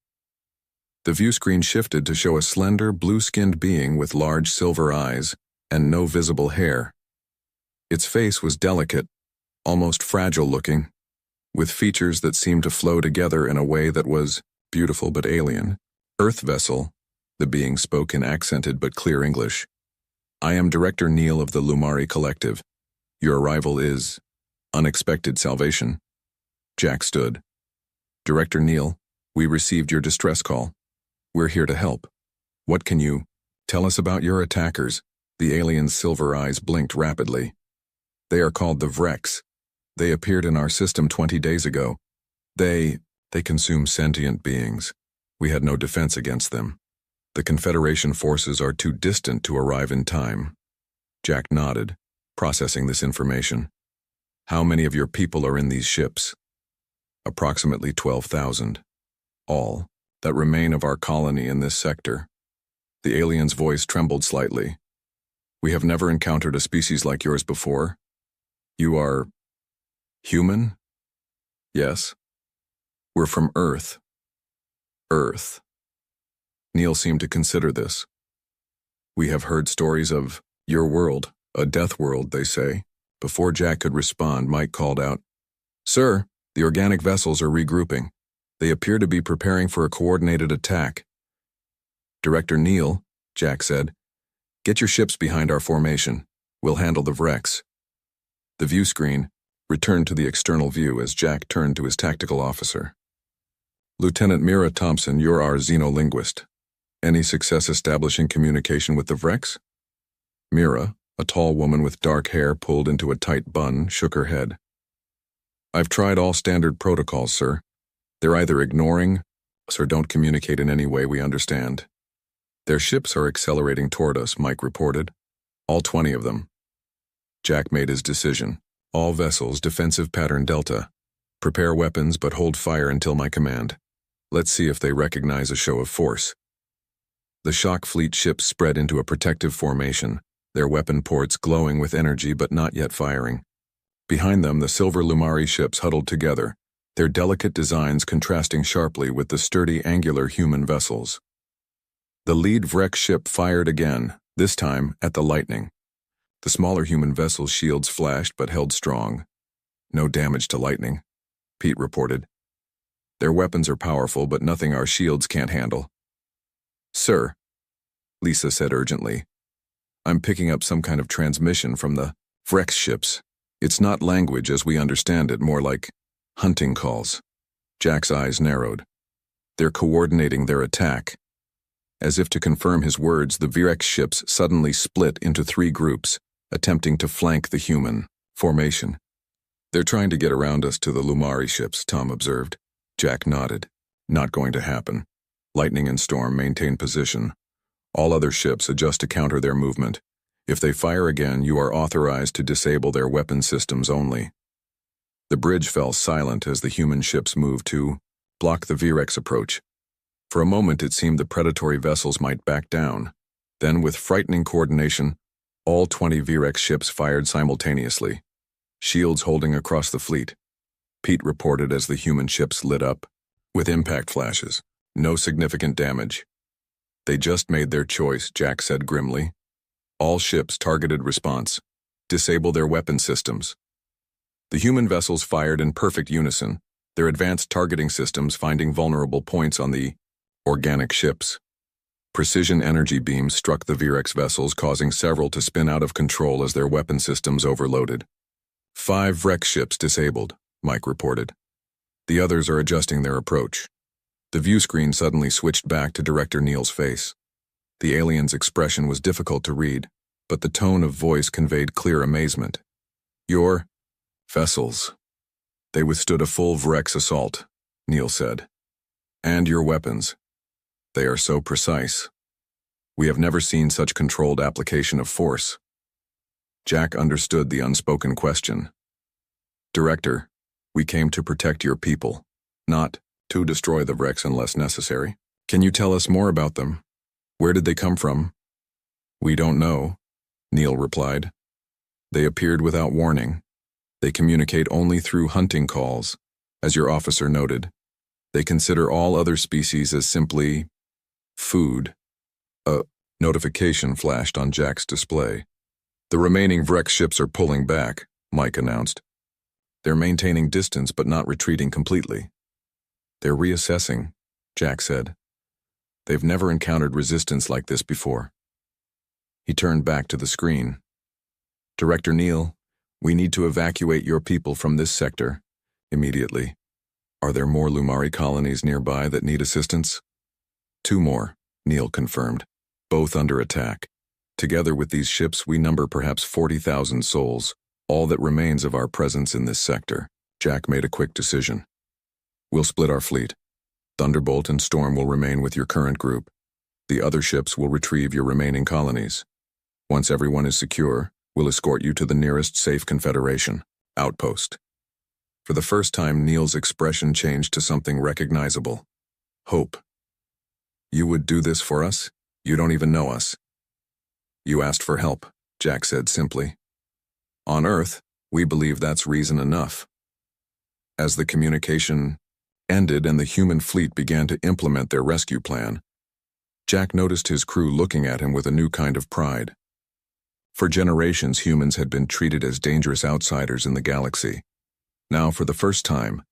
The view screen shifted to show a slender, blue-skinned being with large silver eyes and no visible hair. Its face was delicate, almost fragile-looking, with features that seemed to flow together in a way that was beautiful but alien. Earth vessel, the being spoke in accented but clear English. I am Director Neil of the Lumari Collective. Your arrival is unexpected salvation. Jack stood. Director Neil, we received your distress call. We're here to help. What can you tell us about your attackers? The alien's silver eyes blinked rapidly. They are called the Vrex. They appeared in our system 20 days ago. They consume sentient beings. We had no defense against them. The Confederation forces are too distant to arrive in time. Jack nodded, processing this information. How many of your people are in these ships? Approximately 12,000. All that remain of our colony in this sector. The alien's voice trembled slightly. We have never encountered a species like yours before. You are human? Yes. We're from Earth. Earth. Neil seemed to consider this. We have heard stories of your world, a death world, they say. Before Jack could respond, Mike called out, "Sir, the organic vessels are regrouping. They appear to be preparing for a coordinated attack." "Director Neil," Jack said, "get your ships behind our formation. We'll handle the wrecks." The view screen returned to the external view as Jack turned to his tactical officer. "Lieutenant Mira Thompson, you're our xenolinguist. Any success establishing communication with the wrecks?" Mira, a tall woman with dark hair pulled into a tight bun, shook her head. "I've tried all standard protocols, sir. They're either ignoring us or don't communicate in any way we understand." "Their ships are accelerating toward us," Mike reported. "All 20 of them." Jack made his decision. "All vessels, defensive pattern Delta. Prepare weapons but hold fire until my command. Let's see if they recognize a show of force." The shock fleet ships spread into a protective formation, their weapon ports glowing with energy but not yet firing. Behind them, the silver Lumari ships huddled together, their delicate designs contrasting sharply with the sturdy angular human vessels. The lead Vrek ship fired again, this time at the Lightning. The smaller human vessel's shields flashed but held strong. "No damage to Lightning," Pete reported. "Their weapons are powerful, but nothing our shields can't handle." "Sir," Lisa said urgently, "I'm picking up some kind of transmission from the Vrek ships. It's not language as we understand it, more like hunting calls." Jack's eyes narrowed. "They're coordinating their attack." As if to confirm his words, the Vrek ships suddenly split into 3 groups, attempting to flank the human formation. "They're trying to get around us to the Lumari ships," Tom observed. Jack nodded. "Not going to happen. Lightning and Storm maintain position. All other ships adjust to counter their movement. If they fire again, you are authorized to disable their weapon systems only." The bridge fell silent as the human ships moved to block the Vrek's approach. For a moment it seemed the predatory vessels might back down. Then, with frightening coordination, all 20 Vrek ships fired simultaneously, shields holding across the fleet. Pete reported as the human ships lit up, with impact flashes. No significant damage. "They just made their choice," Jack said grimly. "All ships targeted response. Disable their weapon systems." The human vessels fired in perfect unison, their advanced targeting systems finding vulnerable points on the organic ships. Precision energy beams struck the Vrek vessels, causing several to spin out of control as their weapon systems overloaded. 5 Vrek ships disabled, Mike reported. The others are adjusting their approach. The view screen suddenly switched back to Director Neil's face. The alien's expression was difficult to read, but the tone of voice conveyed clear amazement. "Your vessels. They withstood a full Vrek's assault," Neil said. "And your weapons. They are so precise. We have never seen such controlled application of force." Jack understood the unspoken question. "Director, we came to protect your people, not to destroy the Vreks unless necessary. Can you tell us more about them? Where did they come from?" "We don't know," Neil replied. "They appeared without warning. They communicate only through hunting calls, as your officer noted. They consider all other species as simply food." A notification flashed on Jack's display. "The remaining Vrek ships are pulling back," Mike announced. "They're maintaining distance but not retreating completely." "They're reassessing," Jack said. "They've never encountered resistance like this before." He turned back to the screen. "Director Neil, we need to evacuate your people from this sector immediately. Are there more Lumari colonies nearby that need assistance?" 2 more, Neil confirmed, both under attack. "Together with these ships, we number perhaps 40,000 souls, all that remains of our presence in this sector." Jack made a quick decision. "We'll split our fleet. Thunderbolt and Storm will remain with your current group. The other ships will retrieve your remaining colonies. Once everyone is secure, we'll escort you to the nearest safe Confederation outpost." For the first time, Neil's expression changed to something recognizable. Hope. "You would do this for us? You don't even know us. You asked for help. Jack said simply. On Earth, we believe that's reason enough. As the communication ended and the human fleet began to implement their rescue plan, Jack noticed his crew looking at him with a new kind of pride. For generations, humans had been treated as dangerous outsiders in the galaxy. Now, for the first time,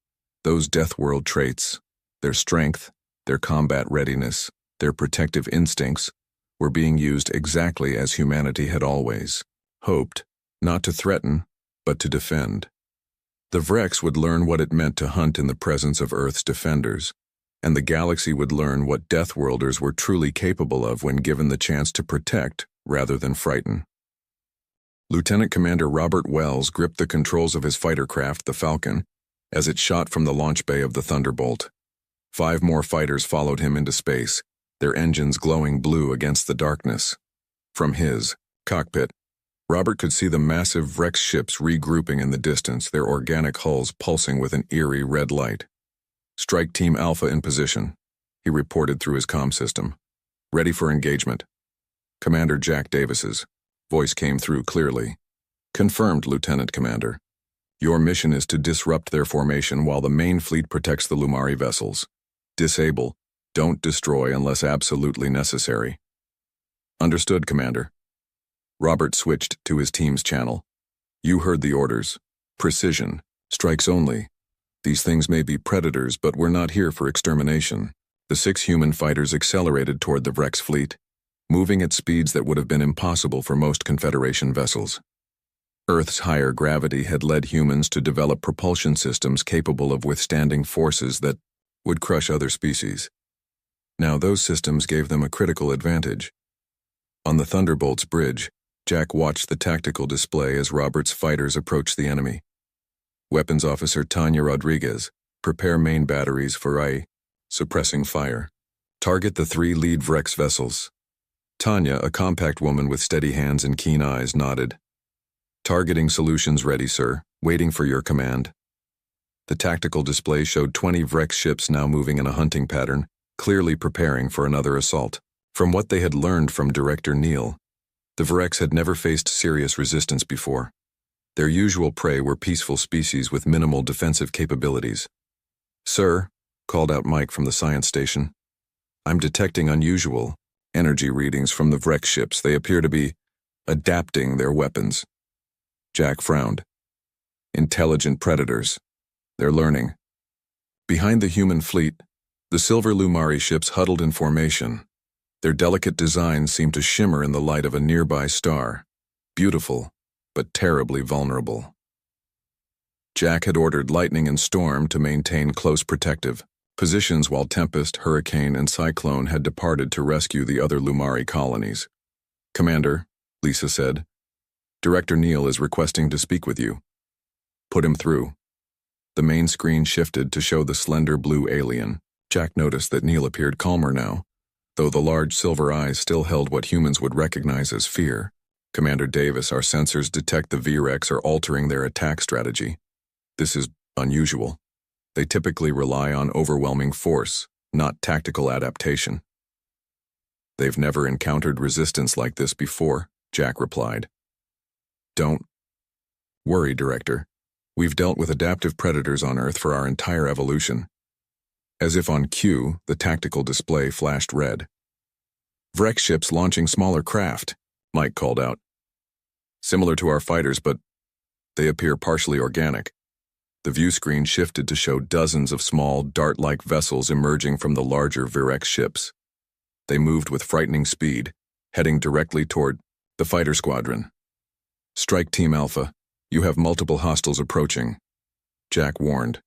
those Deathworld traits, their strength, their combat readiness, their protective instincts, were being used exactly as humanity had always hoped, not to threaten, but to defend. The Vrex would learn what it meant to hunt in the presence of Earth's defenders, and the galaxy would learn what Deathworlders were truly capable of when given the chance to protect rather than frighten. Lieutenant Commander Robert Wells gripped the controls of his fighter craft, the Falcon, as it shot from the launch bay of the Thunderbolt. 5 more fighters followed him into space, their engines glowing blue against the darkness. From his cockpit, Robert could see the massive Vrex ships regrouping in the distance, their organic hulls pulsing with an eerie red light. Strike Team Alpha in position, he reported through his comm system. Ready for engagement. Commander Jack Davis's voice came through clearly. Confirmed, Lieutenant Commander. Your mission is to disrupt their formation while the main fleet protects the Lumari vessels. Disable, don't destroy unless absolutely necessary. Understood, Commander. Robert switched to his team's channel. You heard the orders. Precision. Strikes only. These things may be predators, but we're not here for extermination. The 6 human fighters accelerated toward the Vrex fleet, moving at speeds that would have been impossible for most Confederation vessels. Earth's higher gravity had led humans to develop propulsion systems capable of withstanding forces that would crush other species. Now those systems gave them a critical advantage. On the Thunderbolt's bridge, Jack watched the tactical display as Robert's fighters approached the enemy. Weapons Officer Tanya Rodriguez, prepare main batteries for suppressing fire. Target the 3 lead Vrex vessels. Tanya, a compact woman with steady hands and keen eyes, nodded. Targeting solutions ready, sir. Waiting for your command. The tactical display showed 20 Vrex ships now moving in a hunting pattern, clearly preparing for another assault. From what they had learned from Director Neal, the Vrex had never faced serious resistance before. Their usual prey were peaceful species with minimal defensive capabilities. Sir, called out Mike from the science station, I'm detecting unusual energy readings from the Vrex ships. They appear to be adapting their weapons. Jack frowned. Intelligent predators. They're learning. Behind the human fleet, the silver Lumari ships huddled in formation. Their delicate designs seemed to shimmer in the light of a nearby star. Beautiful, but terribly vulnerable. Jack had ordered Lightning and Storm to maintain close protective positions while Tempest, Hurricane, and Cyclone had departed to rescue the other Lumari colonies. Commander, Lisa said, Director Neal is requesting to speak with you. Put him through. The main screen shifted to show the slender blue alien. Jack noticed that Neal appeared calmer now, though the large silver eyes still held what humans would recognize as fear. Commander Davis, our sensors detect the Vrex are altering their attack strategy. This is unusual. They typically rely on overwhelming force, not tactical adaptation. They've never encountered resistance like this before, Jack replied. Don't worry, Director. We've dealt with adaptive predators on Earth for our entire evolution. As if on cue, the tactical display flashed red. Vrex ships launching smaller craft, Mike called out. Similar to our fighters, but they appear partially organic. The view screen shifted to show dozens of small, dart-like vessels emerging from the larger Vrex ships. They moved with frightening speed, heading directly toward the fighter squadron. Strike Team Alpha, you have multiple hostiles approaching, Jack warned.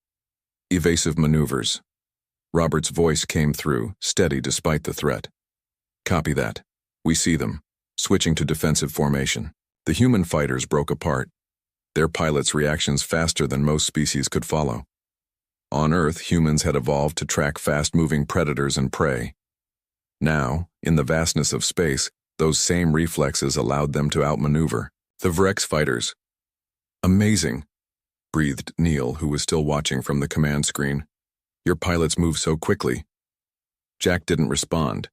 Evasive maneuvers. Robert's voice came through, steady despite the threat. Copy that. We see them. Switching to defensive formation. The human fighters broke apart, their pilots' reactions faster than most species could follow. On Earth, humans had evolved to track fast-moving predators and prey. Now, in the vastness of space, those same reflexes allowed them to outmaneuver the Vrex fighters. Amazing, breathed Neal, who was still watching from the command screen. Your pilots move so quickly. Jack didn't respond,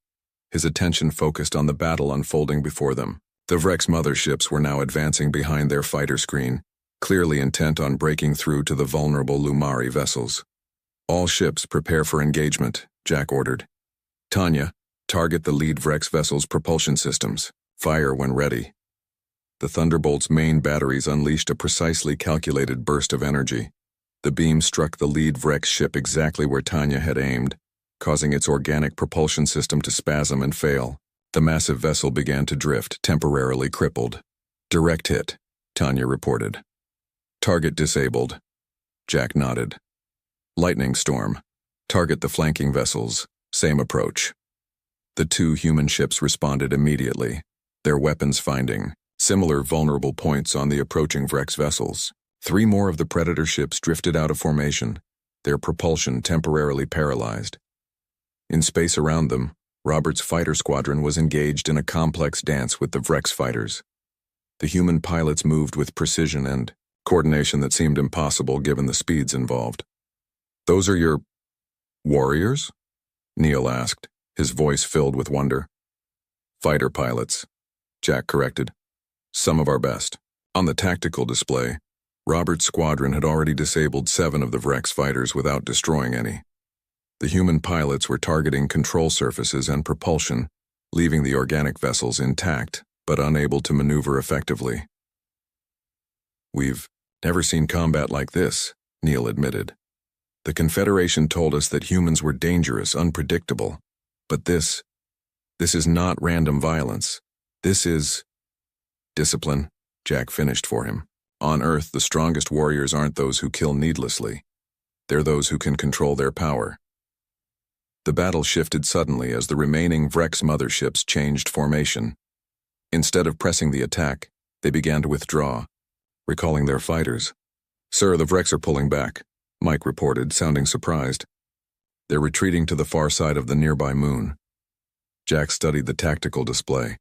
his attention focused on the battle unfolding before them. The Vrex motherships were now advancing behind their fighter screen, clearly intent on breaking through to the vulnerable Lumari vessels. All ships prepare for engagement, Jack ordered. Tanya, target the lead Vrex vessel's propulsion systems. Fire when ready. The Thunderbolt's main batteries unleashed a precisely calculated burst of energy. The beam struck the lead Vrex ship exactly where Tanya had aimed, causing its organic propulsion system to spasm and fail. The massive vessel began to drift, temporarily crippled. Direct hit, Tanya reported. Target disabled. Jack nodded. Lightning storm. Target the flanking vessels. Same approach. The two human ships responded immediately, their weapons finding similar vulnerable points on the approaching Vrex vessels. 3 more of the Predator ships drifted out of formation, their propulsion temporarily paralyzed. In space around them, Robert's fighter squadron was engaged in a complex dance with the Vrex fighters. The human pilots moved with precision and coordination that seemed impossible given the speeds involved. "Those are your warriors?" Neil asked, his voice filled with wonder. "Fighter pilots," Jack corrected. "Some of our best." On the tactical display, Robert's squadron had already disabled 7 of the Vrex fighters without destroying any. The human pilots were targeting control surfaces and propulsion, leaving the organic vessels intact, but unable to maneuver effectively. "We've never seen combat like this," Neil admitted. "The Confederation told us that humans were dangerous, unpredictable. But this is not random violence. This is discipline," Jack finished for him. "On Earth, the strongest warriors aren't those who kill needlessly. They're those who can control their power." The battle shifted suddenly as the remaining Vrex motherships changed formation. Instead of pressing the attack, they began to withdraw, recalling their fighters. "Sir, the Vrex are pulling back," Mike reported, sounding surprised. "They're retreating to the far side of the nearby moon." Jack studied the tactical display.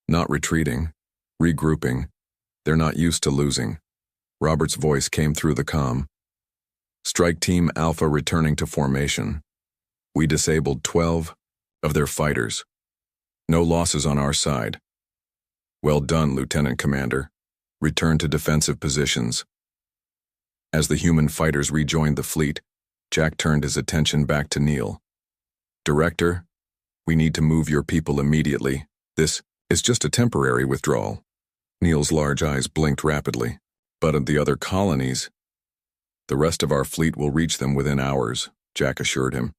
Not retreating, regrouping. They're not used to losing. Robert's voice came through the comm. "Strike Team Alpha returning to formation. We disabled 12 of their fighters. No losses on our side." "Well done, Lieutenant Commander. Return to defensive positions." As the human fighters rejoined the fleet, Jack turned his attention back to Neil. "Director, we need to move your people immediately. This is just a temporary withdrawal." Neil's large eyes blinked rapidly. "But of the other colonies?" "The rest of our fleet will reach them within hours," Jack assured him.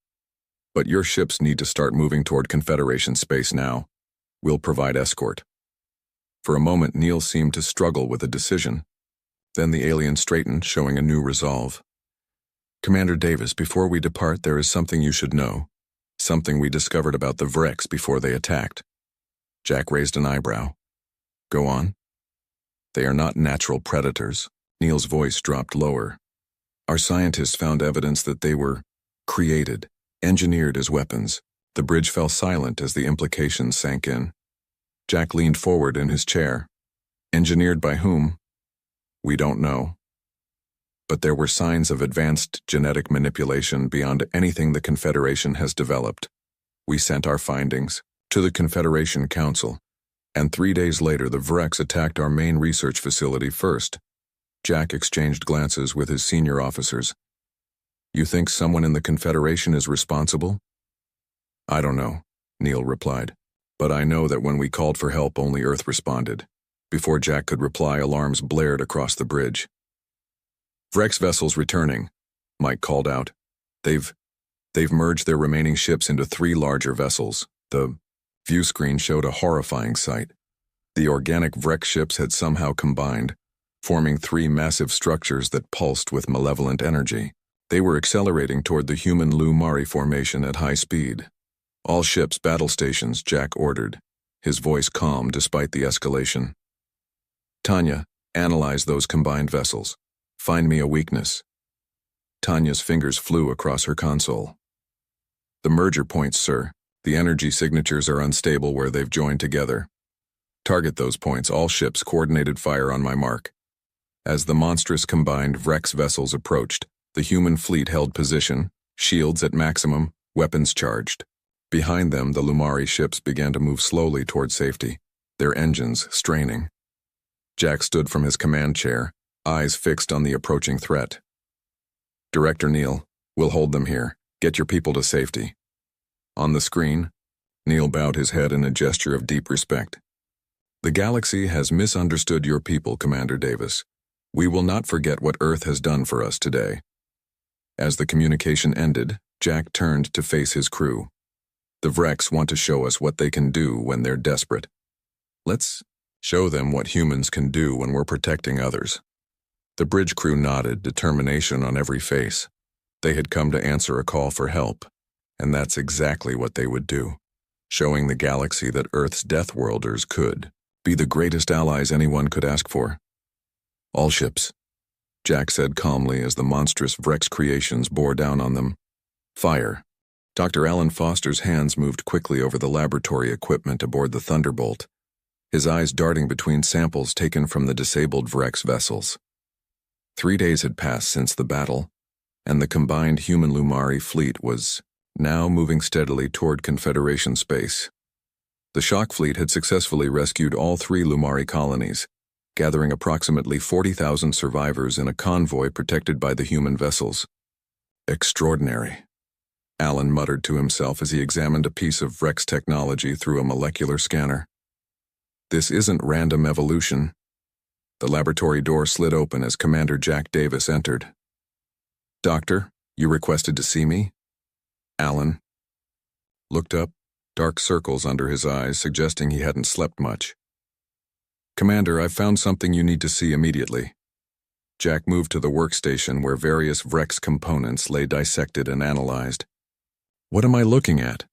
"But your ships need to start moving toward Confederation space now. We'll provide escort." For a moment, Neil seemed to struggle with a decision. Then the alien straightened, showing a new resolve. "Commander Davis, before we depart, there is something you should know. Something we discovered about the Vrex before they attacked." Jack raised an eyebrow. "Go on." "They are not natural predators." Neil's voice dropped lower. "Our scientists found evidence that they were created, engineered as weapons." The bridge fell silent as the implications sank in. Jack leaned forward in his chair. "Engineered by whom?" "We don't know. But there were signs of advanced genetic manipulation beyond anything the Confederation has developed. We sent our findings to the Confederation Council, and 3 days later the Vrex attacked our main research facility first." Jack exchanged glances with his senior officers. "You think someone in the Confederation is responsible?" "I don't know," Neil replied. "But I know that when we called for help, only Earth responded." Before Jack could reply, alarms blared across the bridge. "Vrex vessels returning," Mike called out. They've merged their remaining ships into 3 larger vessels." The view screen showed a horrifying sight. The organic Vrex ships had somehow combined, forming 3 massive structures that pulsed with malevolent energy. They were accelerating toward the human Lumari formation at high speed. "All ships, battle stations," Jack ordered, his voice calm despite the escalation. "Tanya, analyze those combined vessels. Find me a weakness." Tanya's fingers flew across her console. "The merger points, sir. The energy signatures are unstable where they've joined together. Target those points. All ships, coordinated fire on my mark." As the monstrous combined Vrex vessels approached, the human fleet held position, shields at maximum, weapons charged. Behind them, the Lumari ships began to move slowly toward safety. their engines straining. Jack stood from his command chair, eyes fixed on the approaching threat. "Director Neil, we'll hold them here. Get your people to safety." On the screen, Neil bowed his head in a gesture of deep respect. "The galaxy has misunderstood your people, Commander Davis. We will not forget what Earth has done for us today." As the communication ended, Jack turned to face his crew. "The Vrex want to show us what they can do when they're desperate. Let's show them what humans can do when we're protecting others." The bridge crew nodded, determination on every face. They had come to answer a call for help, and that's exactly what they would do, showing the galaxy that Earth's Deathworlders could be the greatest allies anyone could ask for. "All ships," Jack said calmly as the monstrous Vrex creations bore down on them. "Fire." Dr. Alan Foster's hands moved quickly over the laboratory equipment aboard the Thunderbolt, his eyes darting between samples taken from the disabled Vrex vessels. 3 days had passed since the battle, and the combined human-Lumari fleet was now moving steadily toward Confederation space. The shock fleet had successfully rescued all 3 Lumari colonies, gathering approximately 40,000 survivors in a convoy protected by the human vessels. "Extraordinary," Alan muttered to himself as he examined a piece of Vrex technology through a molecular scanner. "This isn't random evolution." The laboratory door slid open as Commander Jack Davis entered. "Doctor, you requested to see me?" Alan looked up, dark circles under his eyes suggesting he hadn't slept much. "Commander, I've found something you need to see immediately." Jack moved to the workstation where various Vrex components lay dissected and analyzed. "What am I looking at?"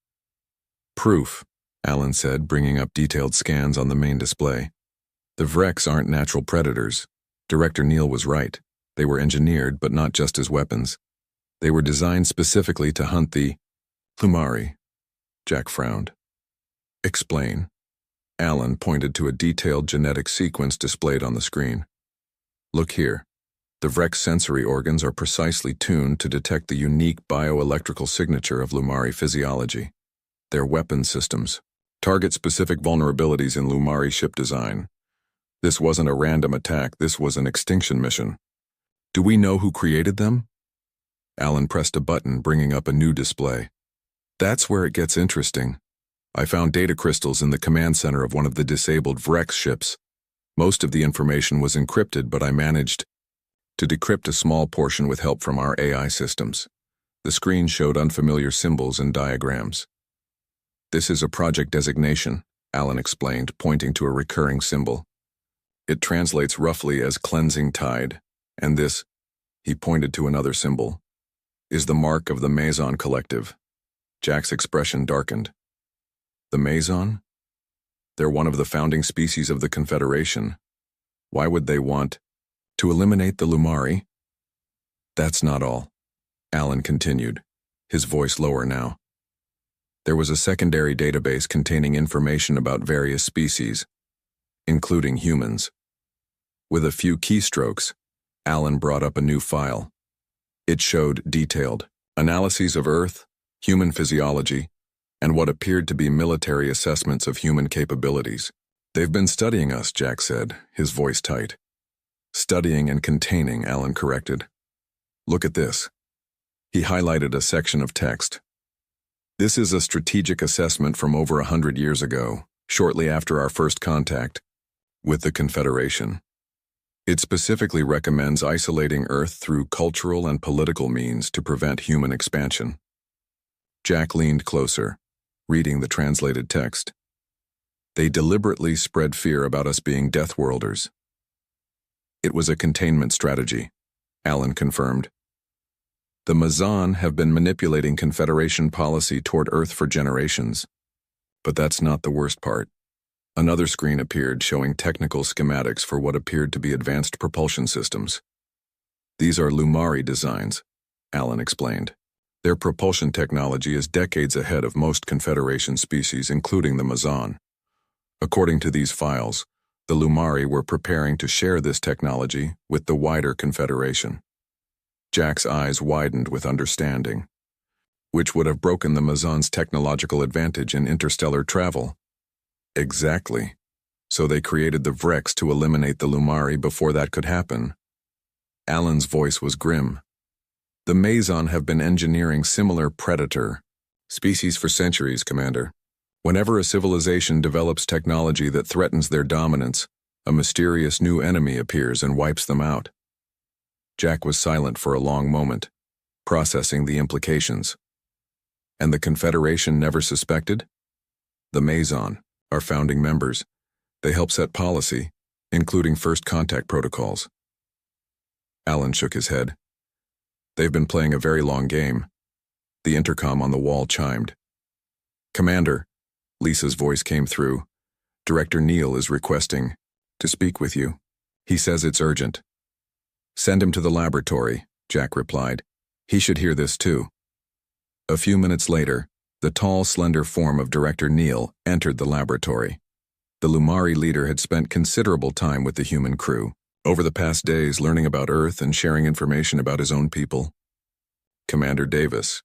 "Proof," Alan said, bringing up detailed scans on the main display. "The Vrex aren't natural predators. Director Neil was right. They were engineered, but not just as weapons. They were designed specifically to hunt the Lumari." Jack frowned. "Explain." Alan pointed to a detailed genetic sequence displayed on the screen. "Look here. The Vrex sensory organs are precisely tuned to detect the unique bioelectrical signature of Lumari physiology. Their weapon systems target specific vulnerabilities in Lumari ship design. This wasn't a random attack, this was an extinction mission. Do we know who created them?" Alan pressed a button, bringing up a new display. "That's where it gets interesting. I found data crystals in the command center of one of the disabled Vrex ships. Most of the information was encrypted, but I managed to decrypt a small portion with help from our AI systems. The screen showed unfamiliar symbols and diagrams. This is a project designation, Alan explained, pointing to a recurring symbol. It translates roughly as cleansing tide, and this, he pointed to another symbol, is the mark of the Maison Collective. Jack's expression darkened. The Maison? They're one of the founding species of the Confederation. Why would they want to eliminate the Lumari? That's not all, Alan continued, his voice lower now. There was a secondary database containing information about various species, including humans. With a few keystrokes, Alan brought up a new file. It showed detailed analyses of Earth, human physiology, and what appeared to be military assessments of human capabilities. They've been studying us, Jack said, his voice tight. Studying and containing, Alan corrected. Look at this. He highlighted a section of text. This is a strategic assessment from over 100 years ago, shortly after our first contact with the Confederation. It specifically recommends isolating Earth through cultural and political means to prevent human expansion. Jack leaned closer, reading the translated text. They deliberately spread fear about us being Deathworlders. It was a containment strategy, Alan confirmed. The Maison have been manipulating Confederation policy toward Earth for generations. But that's not the worst part. Another screen appeared showing technical schematics for what appeared to be advanced propulsion systems. These are Lumari designs, Alan explained. Their propulsion technology is decades ahead of most Confederation species, including the Maison. According to these files, the Lumari were preparing to share this technology with the wider Confederation. Jack's eyes widened with understanding, which would have broken the Maison's technological advantage in interstellar travel. Exactly. So they created the Vrex to eliminate the Lumari before that could happen. Alan's voice was grim. The Mazon have been engineering similar predator species for centuries, Commander. Whenever a civilization develops technology that threatens their dominance, a mysterious new enemy appears and wipes them out. Jack was silent for a long moment, processing the implications. And the Confederation never suspected? The Mazon, our founding members, they help set policy, including first contact protocols. Alan shook his head. They've been playing a very long game. The intercom on the wall chimed. Commander, Lisa's voice came through. Director Neil is requesting to speak with you. He says it's urgent. Send him to the laboratory, Jack replied. He should hear this too. A few minutes later, the tall, slender form of Director Neil entered the laboratory. The Lumari leader had spent considerable time with the human crew, over the past days learning about Earth and sharing information about his own people. Commander Davis,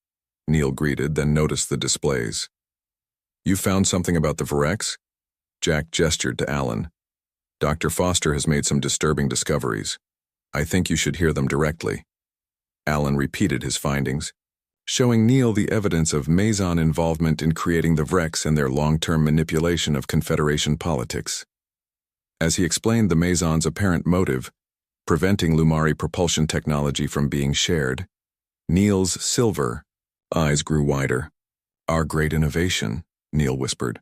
Neil greeted, then noticed the displays. You found something about the Vrex? Jack gestured to Alan. Dr. Foster has made some disturbing discoveries. I think you should hear them directly. Alan repeated his findings, showing Neil the evidence of Mazon involvement in creating the Vrex and their long-term manipulation of Confederation politics. As he explained the Mazon's apparent motive, preventing Lumari propulsion technology from being shared, Neil's silver eyes grew wider. Our great innovation, Neil whispered.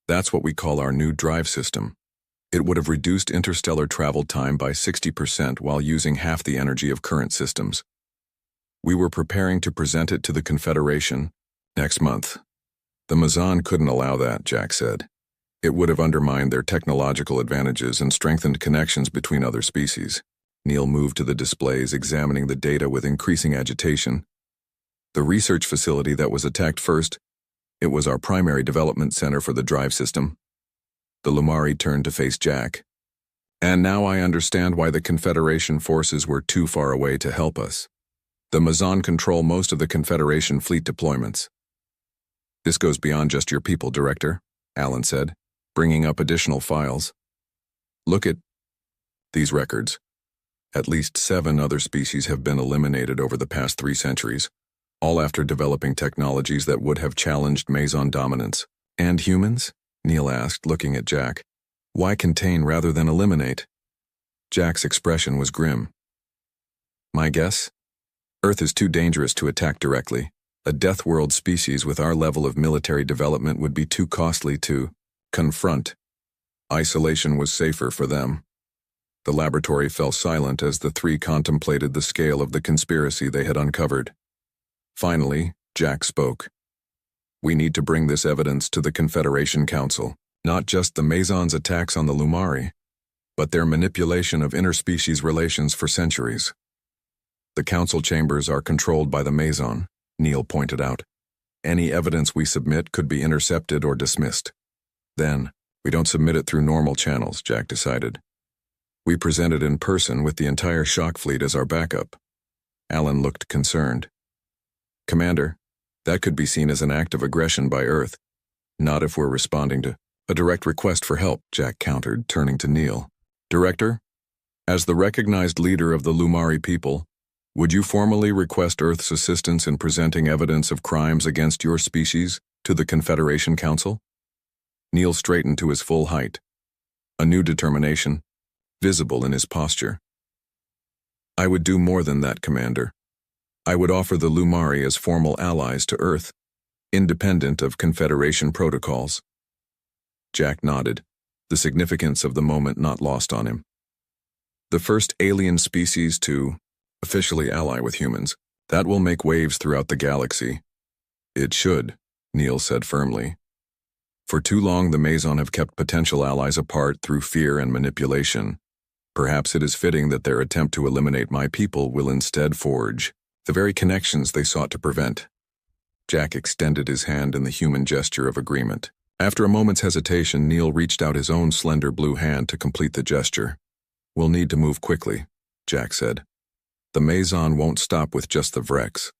That's what we call our new drive system. It would have reduced interstellar travel time by 60% while using half the energy of current systems. We were preparing to present it to the Confederation next month. The Mazon couldn't allow that, Jack said. It would have undermined their technological advantages and strengthened connections between other species. Neil moved to the displays, examining the data with increasing agitation. The research facility that was attacked first, it was our primary development center for the drive system. The Lumari turned to face Jack. And now I understand why the Confederation forces were too far away to help us. The Mazon control most of the Confederation fleet deployments. This goes beyond just your people, Director, Alan said, bringing up additional files. Look at these records. At least 7 other species have been eliminated over the past 3 centuries, all after developing technologies that would have challenged Mazon dominance. And humans? Neil asked, looking at Jack. Why contain rather than eliminate? Jack's expression was grim. My guess? Earth is too dangerous to attack directly. A Deathworld species with our level of military development would be too costly to confront. Isolation was safer for them. The laboratory fell silent as the 3 contemplated the scale of the conspiracy they had uncovered. Finally, Jack spoke. We need to bring this evidence to the Confederation Council, not just the Mazon's attacks on the Lumari, but their manipulation of interspecies relations for centuries. The council chambers are controlled by the Mazon, Neil pointed out. Any evidence we submit could be intercepted or dismissed. Then, we don't submit it through normal channels, Jack decided. We present it in person with the entire shock fleet as our backup. Alan looked concerned. Commander, that could be seen as an act of aggression by Earth. Not if we're responding to a direct request for help, Jack countered, turning to Neil. Director, as the recognized leader of the Lumari people, would you formally request Earth's assistance in presenting evidence of crimes against your species to the Confederation Council? Neil straightened to his full height, a new determination visible in his posture. I would do more than that, Commander. I would offer the Lumari as formal allies to Earth, independent of Confederation protocols. Jack nodded, the significance of the moment not lost on him. The first alien species to officially ally with humans, that will make waves throughout the galaxy. It should, Neil said firmly. For too long the Mazon have kept potential allies apart through fear and manipulation. Perhaps it is fitting that their attempt to eliminate my people will instead forge the very connections they sought to prevent. Jack extended his hand in the human gesture of agreement. After a moment's hesitation, Neil reached out his own slender blue hand to complete the gesture. We'll need to move quickly, Jack said. The Mazon won't stop with just the Vrex.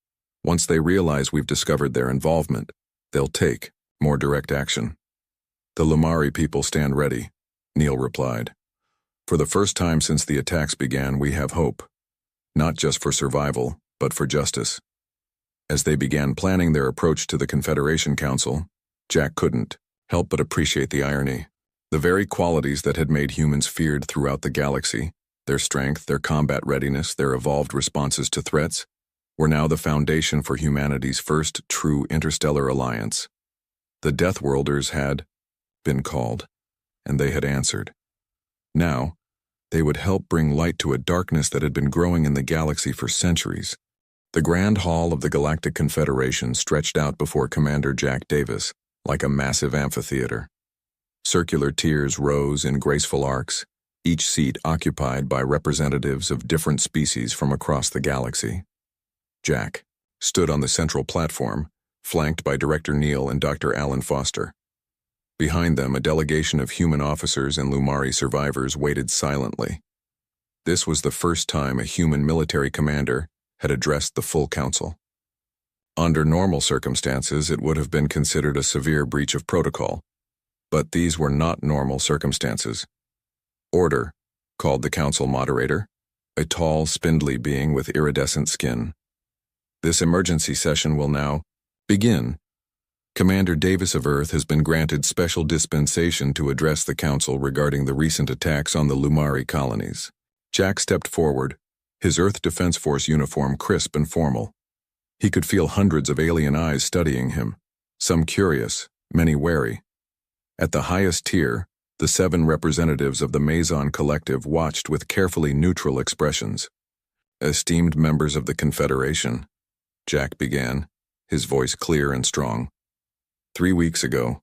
Once they realize we've discovered their involvement, they'll take more direct action. The Lumari people stand ready. Neil replied. For the first time since the attacks began, we have hope. Not just for survival, but for justice. As they began planning their approach to the Confederation Council, Jack couldn't help but appreciate the irony. The very qualities that had made humans feared throughout the galaxy, their strength, their combat readiness, their evolved responses to threats, were now the foundation for humanity's first true interstellar alliance. The Deathworlders had been called, and they had answered. Now, they would help bring light to a darkness that had been growing in the galaxy for centuries. The Grand Hall of the Galactic Confederation stretched out before Commander Jack Davis, like a massive amphitheater. Circular tiers rose in graceful arcs, each seat occupied by representatives of different species from across the galaxy. Jack stood on the central platform, flanked by Director Neil and Dr. Alan Foster. Behind them, a delegation of human officers and Lumari survivors waited silently. This was the first time a human military commander had addressed the full council. Under normal circumstances, it would have been considered a severe breach of protocol, but these were not normal circumstances. Order, called the council moderator, a tall, spindly being with iridescent skin. This emergency session will now begin. Commander Davis of Earth has been granted special dispensation to address the council regarding the recent attacks on the Lumari colonies. Jack stepped forward, his Earth Defense Force uniform crisp and formal. He could feel hundreds of alien eyes studying him, some curious, many wary. At the highest tier, the 7 representatives of the Maison Collective watched with carefully neutral expressions. Esteemed members of the Confederation, Jack began, his voice clear and strong. 3 weeks ago,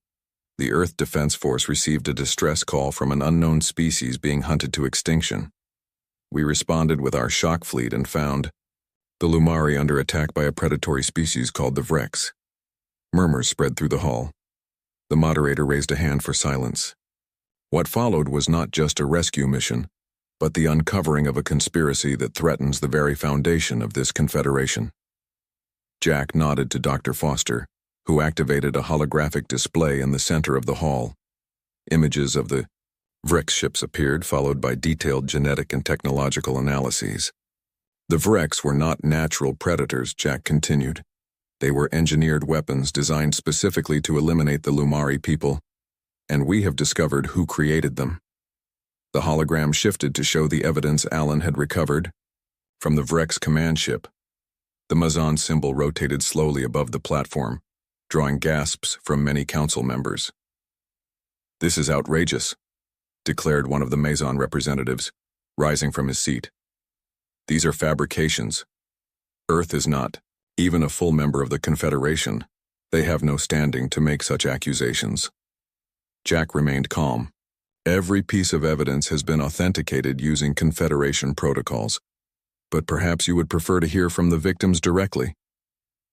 the Earth Defense Force received a distress call from an unknown species being hunted to extinction. We responded with our shock fleet and found the Lumari under attack by a predatory species called the Vrex. Murmurs spread through the hall. The moderator raised a hand for silence. What followed was not just a rescue mission, but the uncovering of a conspiracy that threatens the very foundation of this confederation. Jack nodded to Dr. Foster, who activated a holographic display in the center of the hall. Images of the Vrex ships appeared, followed by detailed genetic and technological analyses. The Vrex were not natural predators, Jack continued. They were engineered weapons designed specifically to eliminate the Lumari people, and we have discovered who created them. The hologram shifted to show the evidence Alan had recovered from the Vrex command ship. The Maison symbol rotated slowly above the platform, drawing gasps from many council members. This is outrageous, declared one of the Maison representatives, rising from his seat. These are fabrications. Earth is not even a full member of the Confederation. They have no standing to make such accusations. Jack remained calm. Every piece of evidence has been authenticated using Confederation protocols, but perhaps you would prefer to hear from the victims directly.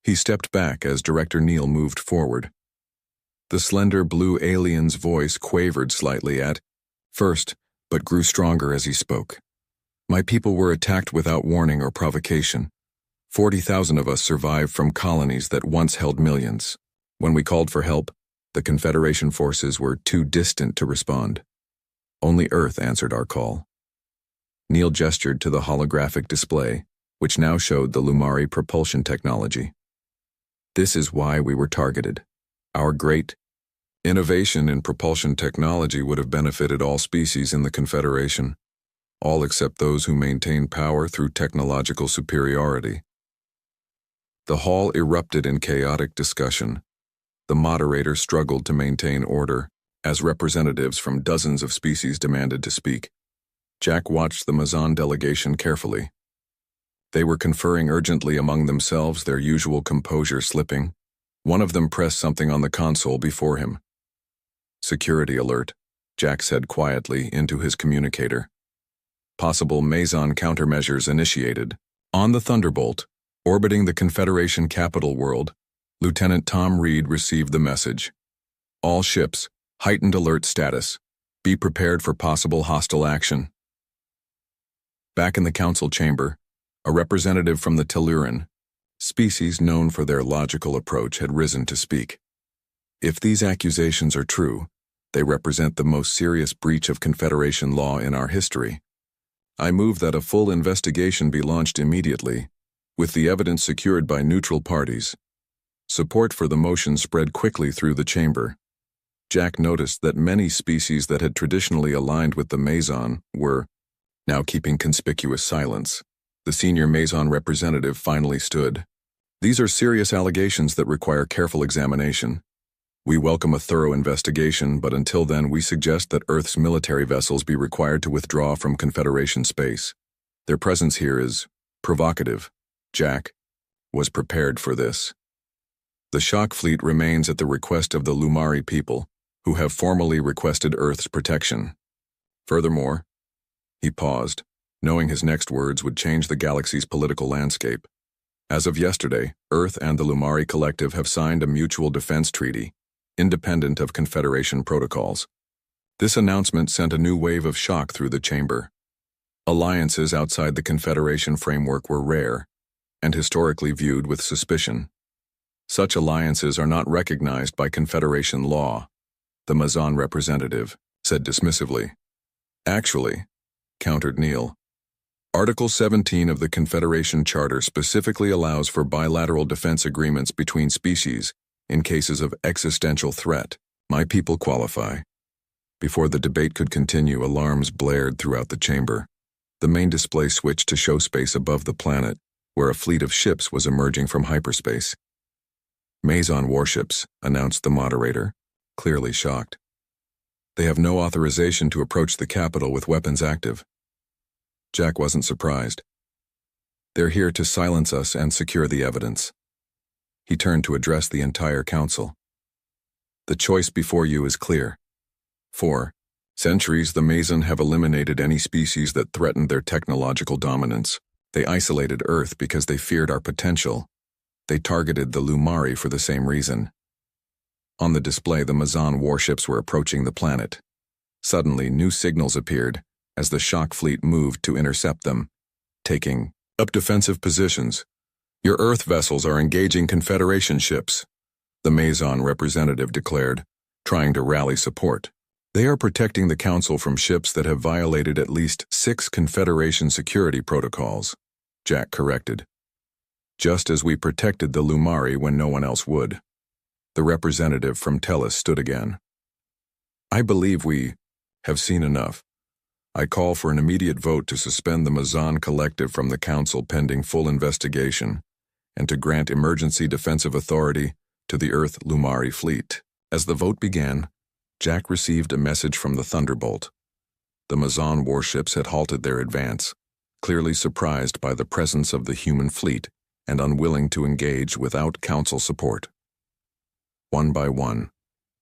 He stepped back as Director Neil moved forward. The slender blue alien's voice quavered slightly at first, but grew stronger as he spoke. My people were attacked without warning or provocation. 40,000 of us survived from colonies that once held millions. When we called for help, the Confederation forces were too distant to respond. Only Earth answered our call. Neil gestured to the holographic display, which now showed the Lumari propulsion technology. This is why we were targeted. Our great innovation in propulsion technology would have benefited all species in the Confederation, all except those who maintain power through technological superiority. The hall erupted in chaotic discussion. The moderator struggled to maintain order, as representatives from dozens of species demanded to speak. Jack watched the Maison delegation carefully. They were conferring urgently among themselves, their usual composure slipping. One of them pressed something on the console before him. Security alert, Jack said quietly into his communicator. Possible Maison countermeasures initiated. On the Thunderbolt, orbiting the Confederation capital world, Lieutenant Tom Reed received the message. All ships, heightened alert status. Be prepared for possible hostile action. Back in the council chamber, a representative from the Telluran, species known for their logical approach, had risen to speak. If these accusations are true, They represent the most serious breach of Confederation law in our history. I move that a full investigation be launched immediately, with the evidence secured by neutral parties. Support for the motion spread quickly through the chamber. Jack noticed that many species that had traditionally aligned with the Maison were now keeping conspicuous silence. The senior Maison representative finally stood. These are serious allegations that require careful examination. We welcome a thorough investigation, but until then we suggest that Earth's military vessels be required to withdraw from Confederation space. Their presence here is provocative. Jack was prepared for this. The shock fleet remains at the request of the Lumari people, who have formally requested Earth's protection. Furthermore, he paused, knowing his next words would change the galaxy's political landscape. As of yesterday, Earth and the Lumari Collective have signed a mutual defense treaty, independent of Confederation protocols. This announcement sent a new wave of shock through the chamber. Alliances outside the Confederation framework were rare, and historically viewed with suspicion. Such alliances are not recognized by Confederation law, the Maison representative said dismissively. Actually, countered Neil, Article 17 of the Confederation Charter specifically allows for bilateral defense agreements between species in cases of existential threat. My people qualify. Before the debate could continue, alarms blared throughout the chamber. The main display switched to show space above the planet, where a fleet of ships was emerging from hyperspace. Maison warships, announced the moderator, clearly shocked. They have no authorization to approach the capital with weapons active. Jack wasn't surprised. They're here to silence us and secure the evidence. He turned to address the entire council. The choice before you is clear. For centuries, the Maison have eliminated any species that threatened their technological dominance. They isolated Earth because they feared our potential. They targeted the Lumari for the same reason. On the display, the Maison warships were approaching the planet. Suddenly, new signals appeared as the shock fleet moved to intercept them, taking up defensive positions. Your Earth vessels are engaging Confederation ships, the Maison representative declared, trying to rally support. They are protecting the Council from ships that have violated at least 6 Confederation security protocols, Jack corrected. Just as we protected the Lumari when no one else would. The representative from Tellus stood again. I believe we have seen enough. I call for an immediate vote to suspend the Maison Collective from the Council pending full investigation, and to grant emergency defensive authority to the Earth Lumari fleet. As the vote began, Jack received a message from the Thunderbolt. The Maison warships had halted their advance, clearly surprised by the presence of the human fleet and unwilling to engage without Council support. One by one,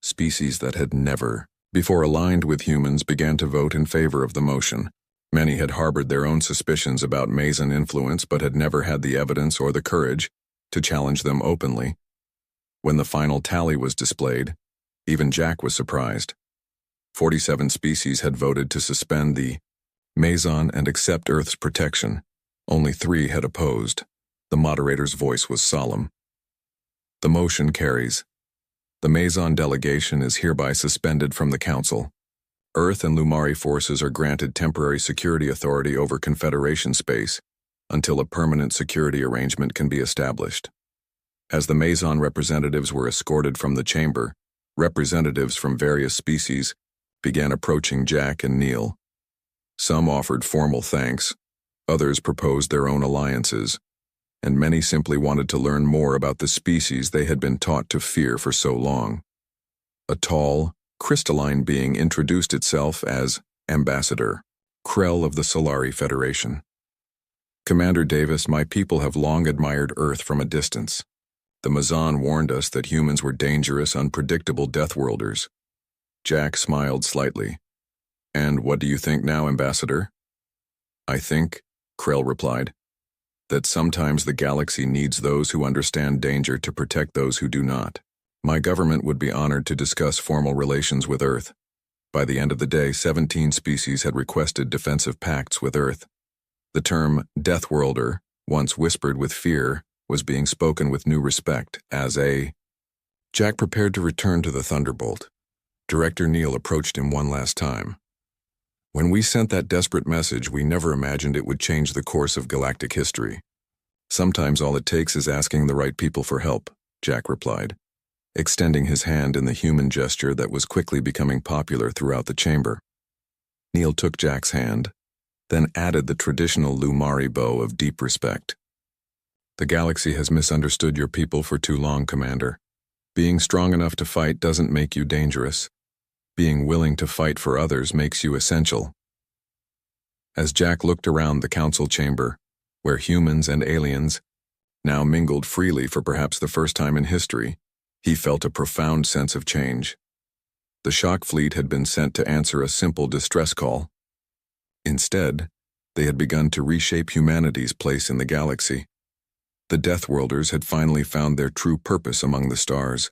species that had never before aligned with humans began to vote in favor of the motion. Many had harbored their own suspicions about Maison influence but had never had the evidence or the courage to challenge them openly. When the final tally was displayed, even Jack was surprised. 47 species had voted to suspend the Maison and accept Earth's protection. Only 3 had opposed. The moderator's voice was solemn. The motion carries. The Maison delegation is hereby suspended from the Council. Earth and Lumari forces are granted temporary security authority over Confederation space until a permanent security arrangement can be established. As the Maison representatives were escorted from the chamber, representatives from various species began approaching Jack and Neil. Some offered formal thanks, others proposed their own alliances, and many simply wanted to learn more about the species they had been taught to fear for so long. A tall, crystalline being introduced itself as Ambassador Krell of the Solari Federation. Commander Davis, my people have long admired Earth from a distance. The Maison warned us that humans were dangerous, unpredictable Deathworlders. Jack smiled slightly. And what do you think now, Ambassador? I think, Krell replied, that sometimes the galaxy needs those who understand danger to protect those who do not. My government would be honored to discuss formal relations with Earth. By the end of the day, 17 species had requested defensive pacts with Earth. The term Deathworlder, once whispered with fear, was being spoken with new respect as a... Jack prepared to return to the Thunderbolt. Director Neil approached him one last time. When we sent that desperate message, we never imagined it would change the course of galactic history. Sometimes all it takes is asking the right people for help, Jack replied, extending his hand in the human gesture that was quickly becoming popular throughout the chamber. Neil took Jack's hand, then added the traditional Lumari bow of deep respect. The galaxy has misunderstood your people for too long, Commander. Being strong enough to fight doesn't make you dangerous. Being willing to fight for others makes you essential. As Jack looked around the council chamber, where humans and aliens now mingled freely for perhaps the first time in history, he felt a profound sense of change. The shock fleet had been sent to answer a simple distress call. Instead, they had begun to reshape humanity's place in the galaxy. The Deathworlders had finally found their true purpose among the stars,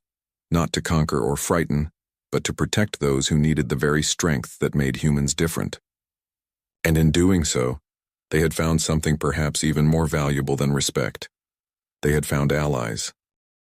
not to conquer or frighten, but to protect those who needed the very strength that made humans different. And in doing so, they had found something perhaps even more valuable than respect. They had found allies.